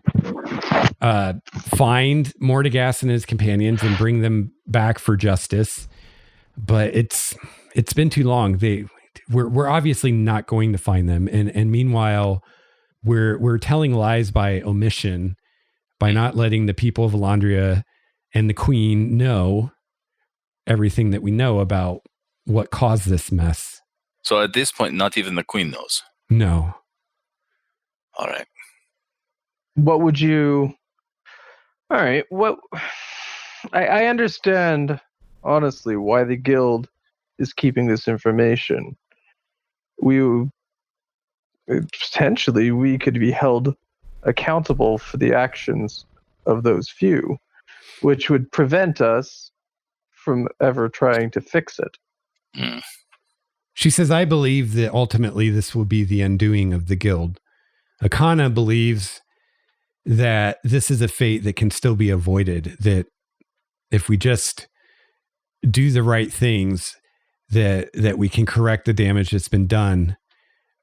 find Mordecai and his companions and bring them back for justice. But it's been too long. we're obviously not going to find them. And meanwhile, we're telling lies by omission by not letting the people of Elandria and the Queen know everything that we know about what caused this mess. So at this point, not even the Queen knows. No. All right. What would you... All right, I understand, honestly, why the guild is keeping this information. Potentially, we could be held accountable for the actions of those few, which would prevent us from ever trying to fix it. Mm. She says, I believe that ultimately this will be the undoing of the guild. Akana believes that this is a fate that can still be avoided, that if we just do the right things, that we can correct the damage that's been done.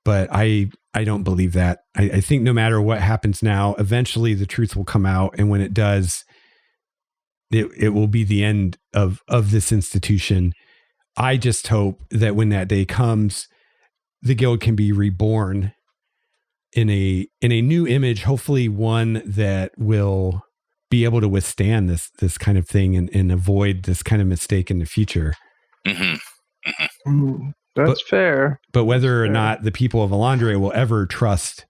But I don't believe that. I think no matter what happens now, eventually the truth will come out. And when it does, it will be the end of this institution. I just hope that when that day comes, the guild can be reborn in a new image, hopefully one that will be able to withstand this kind of thing and avoid this kind of mistake in the future. Mm-hmm. Mm-hmm. That's fair. But whether or not the people of Elandria will ever trust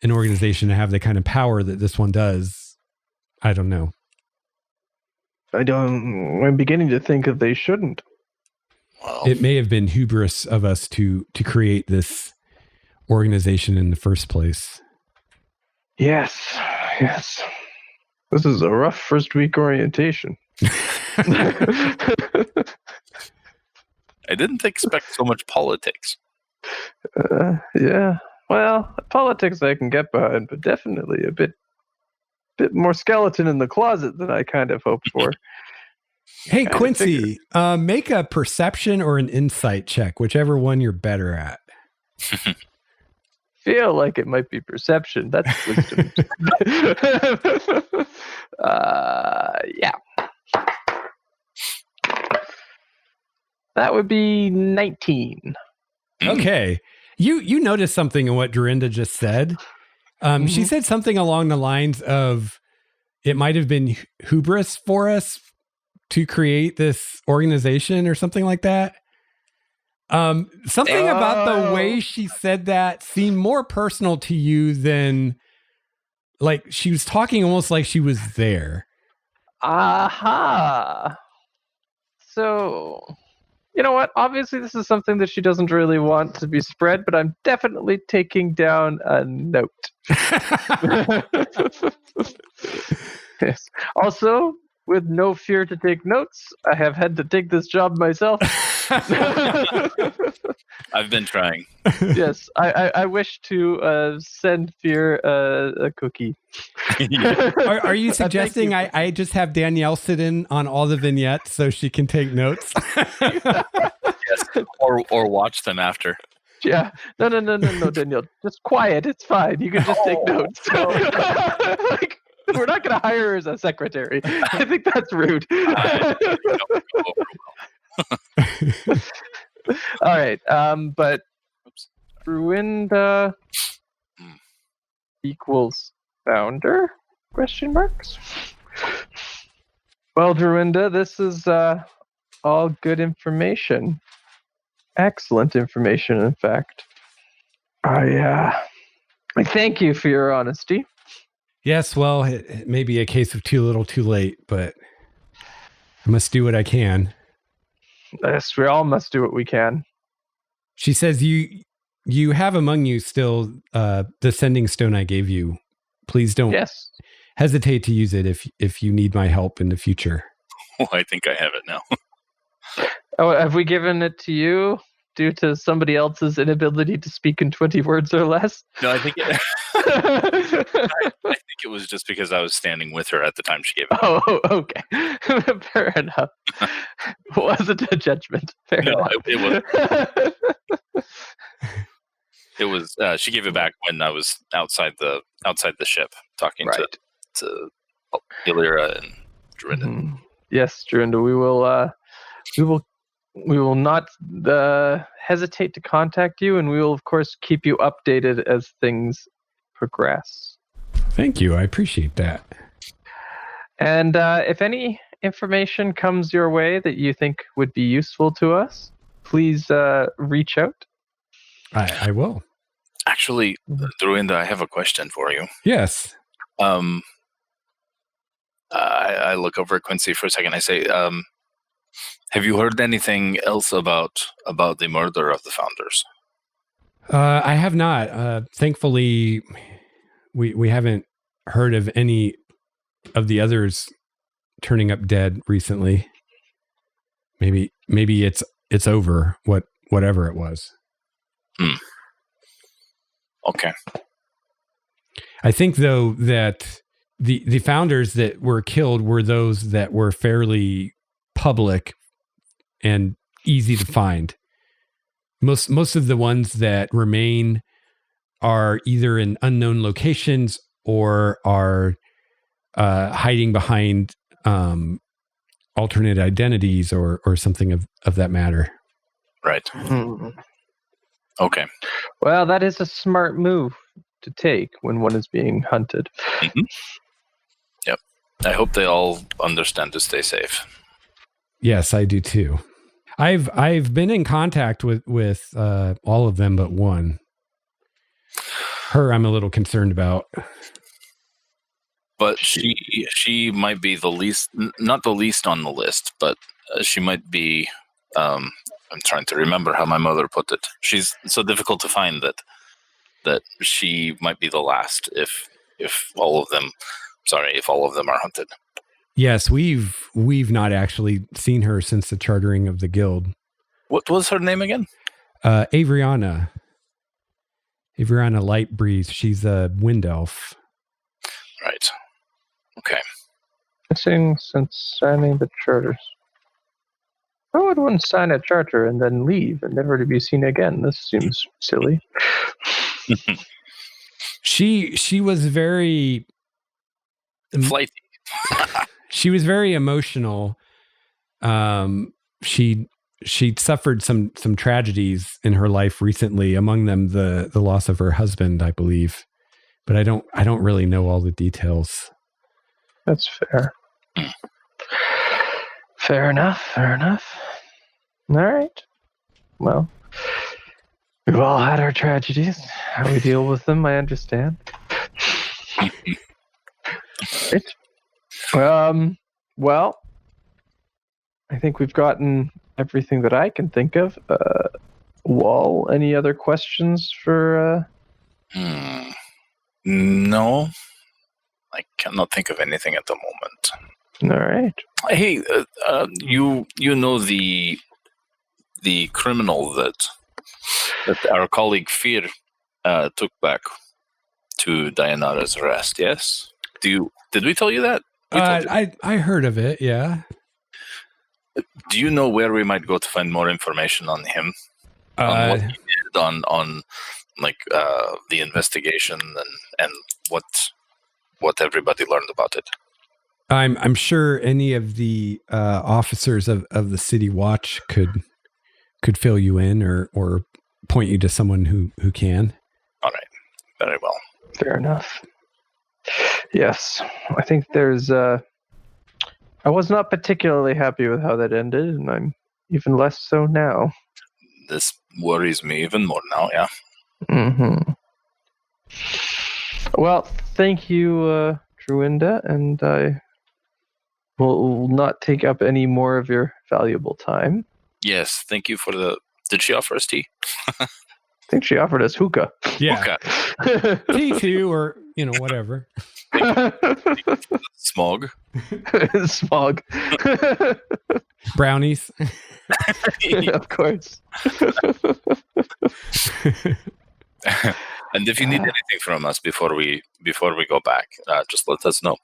an organization to have the kind of power that this one does, I don't know. I'm beginning to think that they shouldn't. Well, it may have been hubris of us to create this organization in the first place. Yes. This is a rough first week orientation. I didn't expect so much politics. Yeah. Well, politics I can get behind, but definitely a bit more skeleton in the closet than I kind of hoped for. Hey, Quincy, make a perception or an insight check, whichever one you're better at. Feel like it might be perception. That's wisdom. Yeah. That would be 19. Okay. You noticed something in what Druinda just said. She said something along the lines of, it might have been hubris for us to create this organization or something like that. Something about the way she said that seemed more personal to you than, like, she was talking almost like she was there. Aha. So, you know what? Obviously, this is something that she doesn't really want to be spread, but I'm definitely taking down a note. Yes. Also, with no fear to take notes, I have had to take this job myself. I've been trying. Yes, I wish to send Fear a cookie. Are you suggesting I just have Danielle sit in on all the vignettes so she can take notes? Yes, or watch them after. Yeah. No, Danielle. Just quiet. It's fine. You can just take notes. Like, we're not going to hire her as a secretary. I think that's rude. All right. But Druinda equals founder? Question marks. Well, Druinda, this is all good information. Excellent information, in fact. I thank you for your honesty. Yes, well, it may be a case of too little, too late, but I must do what I can. Yes, we all must do what we can. She says you have among you still the sending stone I gave you. Please don't hesitate to use it if you need my help in the future. Oh, I think I have it now. Oh, have we given it to you due to somebody else's inability to speak in 20 words or less? No, I think it was just because I was standing with her at the time she gave it. Oh, okay. Fair enough. Wasn't a judgment. Fair enough. It was she gave it back when I was outside the ship talking to Elandria and Druinda. Mm-hmm. Yes, Druinda, we will we will not hesitate to contact you, and we will, of course, keep you updated as things progress. Thank you. I appreciate that. And if any information comes your way that you think would be useful to us, please reach out. I will. Actually, Druinda, I have a question for you. Yes. I look over at Quincy for a second. I say, have you heard anything else about the murder of the founders? I have not. Thankfully, we haven't heard of any of the others turning up dead recently. Maybe it's over. Whatever it was. Okay. I think though that the founders that were killed were those that were fairly public and easy to find. Most of the ones that remain are either in unknown locations or are hiding behind alternate identities or something of that matter. Right. Okay. Well, that is a smart move to take when one is being hunted. Mm-hmm. Yep. I hope they all understand to stay safe. Yes, I do too. I've been in contact with all of them but one. Her, I'm a little concerned about. But she might be the least, not the least on the list, but she might be. I'm trying to remember how my mother put it. She's so difficult to find that she might be the last if all of them are hunted. Yes, we've not actually seen her since the chartering of the guild. What was her name again? Avriana Lightbreeze. She's a wind elf. Right. Okay. Missing since signing the charters. Why would one sign a charter and then leave and never to be seen again? This seems silly. She was very flighty. She was very emotional. She'd suffered some tragedies in her life recently, among them the loss of her husband, I believe. But I don't really know all the details. That's fair. Fair enough. All right. Well, we've all had our tragedies. How we deal with them, I understand. Right. Well, I think we've gotten everything that I can think of. Wahl, any other questions for... No. I cannot think of anything at the moment. All right. Hey, you know the criminal that our colleague Fear took back to Dayanara's arrest, yes? Did we tell you that? I heard of it, yeah. Do you know where we might go to find more information on him? On what he did, on like the investigation and what everybody learned about it? I'm sure any of the officers of the City Watch could fill you in or point you to someone who can. All right. Very well. Fair enough. Yes. I think there's I was not particularly happy with how that ended, and I'm even less so now. This worries me even more now, yeah. Mm-hmm. Well, thank you, Druinda, and I will not take up any more of your valuable time. Yes, thank you for Did she offer us tea? I think she offered us hookah. Yeah. Hookah. Tea too, or whatever. Smog. Smog. Brownies. Of course. And if you need anything from us before we go back, just let us know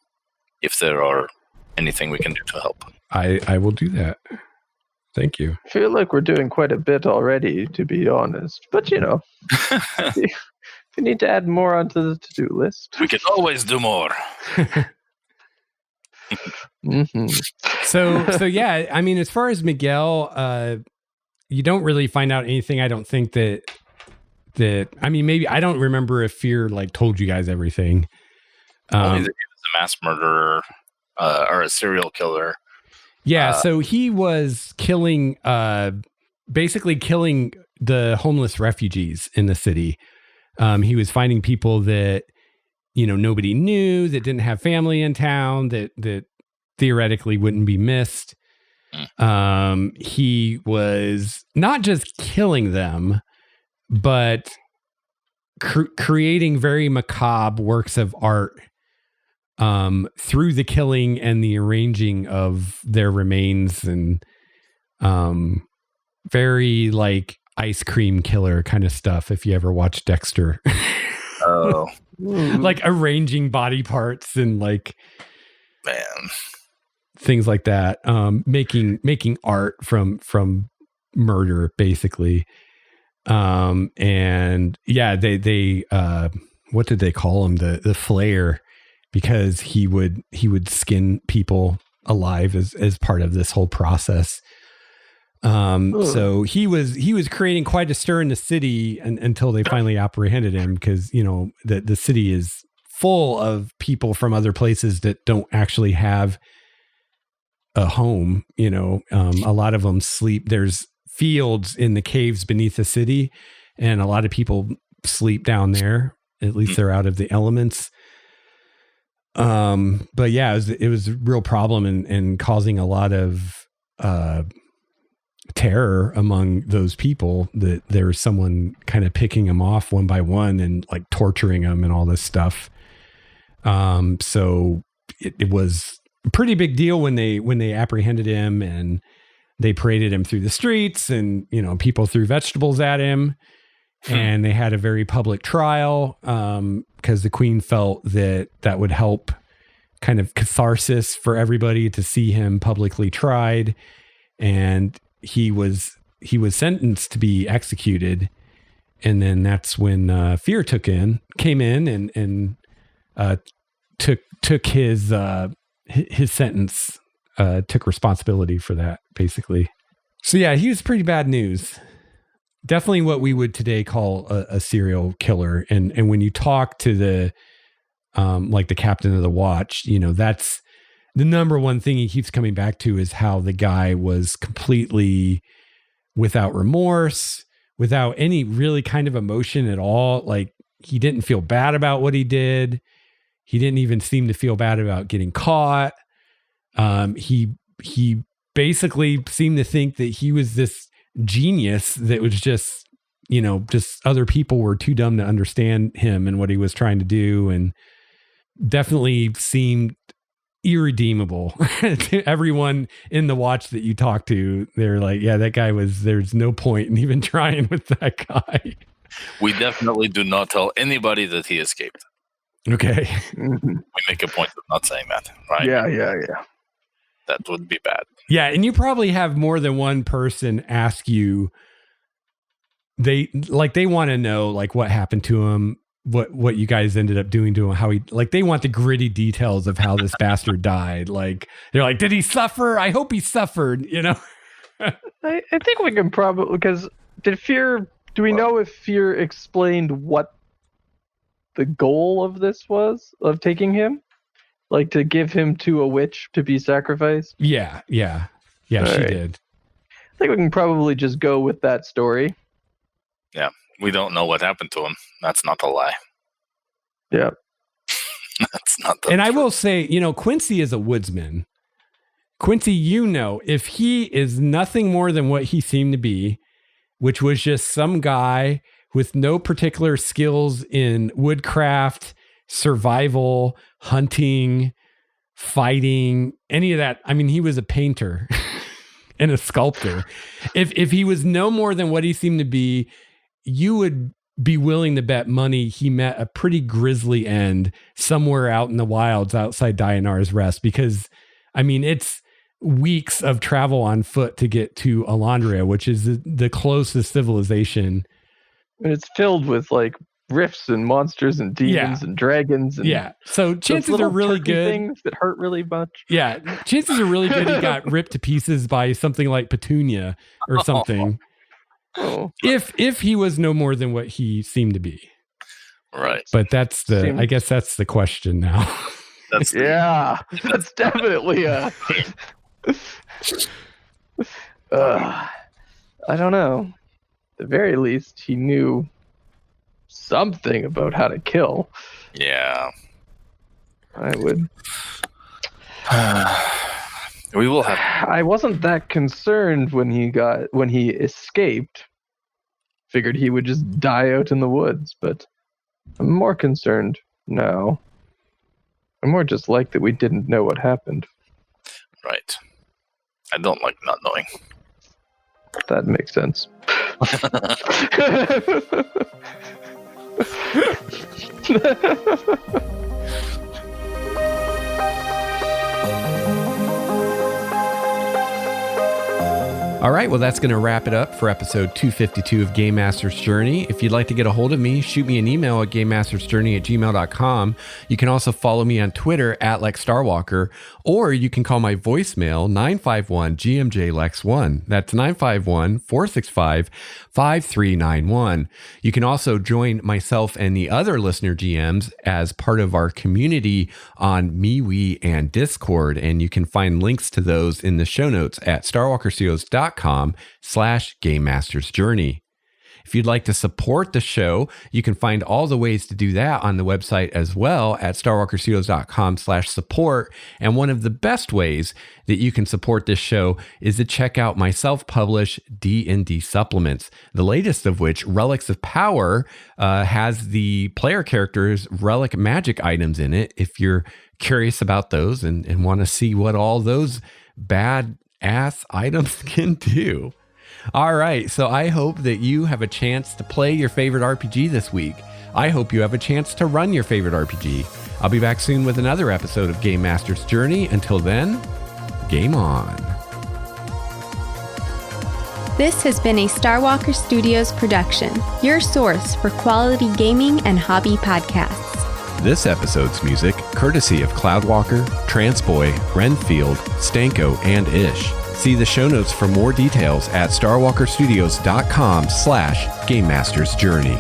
if there are anything we can do to help. I will do that. Thank you. I feel like we're doing quite a bit already, to be honest. But if you need to add more onto the to-do list, we can always do more. Mm-hmm. So yeah, I mean, as far as Miguel, you don't really find out anything. I don't think that I mean, maybe I don't remember if Fear like told you guys everything. Only that he was a mass murderer or a serial killer. Yeah, so he was killing, basically killing the homeless refugees in the city. He was finding people that, nobody knew, that didn't have family in town, that theoretically wouldn't be missed. He was not just killing them, but creating very macabre works of art through the killing and the arranging of their remains, and very like ice cream killer kind of stuff. If you ever watch Dexter, like arranging body parts and like things like that, making art from murder, basically. And yeah, they what did they call him? The flayer, because he would skin people alive as part of this whole process. So he was creating quite a stir in the city until they finally apprehended him, because the city is full of people from other places that don't actually have a home. A lot of them sleep. There's fields in the caves beneath the city, and a lot of people sleep down there. At least they're out of the elements. But yeah, it was a real problem and causing a lot of terror among those people, that there was someone kind of picking them off one by one and like torturing them and all this stuff. So it was a pretty big deal when they apprehended him, and they paraded him through the streets, and people threw vegetables at him. And they had a very public trial, because the queen felt that would help kind of catharsis for everybody to see him publicly tried. And he was sentenced to be executed. And then that's when Fear came in and took his sentence, took responsibility for that, basically. So yeah, he was pretty bad news. Definitely what we would today call a serial killer. And when you talk to the like the captain of the watch, that's the number one thing he keeps coming back to, is how the guy was completely without remorse, without any really kind of emotion at all. Like, he didn't feel bad about what he did. He didn't even seem to feel bad about getting caught. He basically seemed to think that he was this genius that was just other people were too dumb to understand him and what he was trying to do, and definitely seemed irredeemable to everyone in the watch that you talk to. They're like, yeah, that guy there's no point in even trying with that guy. We definitely do not tell anybody that he escaped. Okay. We make a point of not saying that, right? Yeah. That would be bad. Yeah, and you probably have more than one person ask you, they want to know like what happened to him, what you guys ended up doing to him, how they want the gritty details of how this bastard died. Like, they're like, did he suffer? I hope he suffered, I think we can probably, because do we know if Fear explained what the goal of this was, of taking him? Like, to give him to a witch to be sacrificed? Yeah, she did. I think we can probably just go with that story. Yeah, we don't know what happened to him. That's not a lie. Yeah. That's not the And truth. I will say, Quincy is a woodsman. Quincy, if he is nothing more than what he seemed to be, which was just some guy with no particular skills in woodcraft, survival, hunting, fighting, any of that. I mean, he was a painter and a sculptor. If he was no more than what he seemed to be, you would be willing to bet money he met a pretty grisly end somewhere out in the wilds outside Dianar's Rest, because I mean, it's weeks of travel on foot to get to Elandria, which is the closest civilization. And it's filled with like rifts and monsters and demons and dragons. And so chances are really good. Things that hurt really much. Yeah, chances are really good he got ripped to pieces by something like Petunia or something. Oh. If he was no more than what he seemed to be. Right. But I guess that's the question now. That's definitely a. I don't know. At the very least, he knew something about how to kill. Yeah. I would. We will have. I wasn't that concerned when he escaped. Figured he would just die out in the woods, but I'm more concerned now. I'm more just like that we didn't know what happened. Right. I don't like not knowing. That makes sense. All right, well, that's going to wrap it up for episode 252 of Game Master's Journey. If you'd like to get a hold of me, shoot me an email at gamemastersjourney@gmail.com. You can also follow me on Twitter at LexStarwalker, or you can call my voicemail 951-GMJ-LEX1. That's 951-465-5391. You can also join myself and the other listener GMs as part of our community on MeWe and Discord, and you can find links to those in the show notes at starwalkerstudios.com/Game Master's Journey. If you'd like to support the show, you can find all the ways to do that on the website as well at starwalkerstudios.com/support. And one of the best ways that you can support this show is to check out my self-published D&D supplements, the latest of which, Relics of Power, has the player characters' relic magic items in it. If you're curious about those and want to see what all those bad ass items can do. All right, so I hope that you have a chance to play your favorite RPG this week. I hope you have a chance to run your favorite RPG. I'll be back soon with another episode of Game Master's Journey. Until then, game on. This has been a Starwalker Studios production, your source for quality gaming and hobby podcasts. This episode's music, courtesy of Cloudwalker, Transboy, Renfield, Stanko, and Ish. See the show notes for more details at starwalkerstudios.com/Game Master's Journey.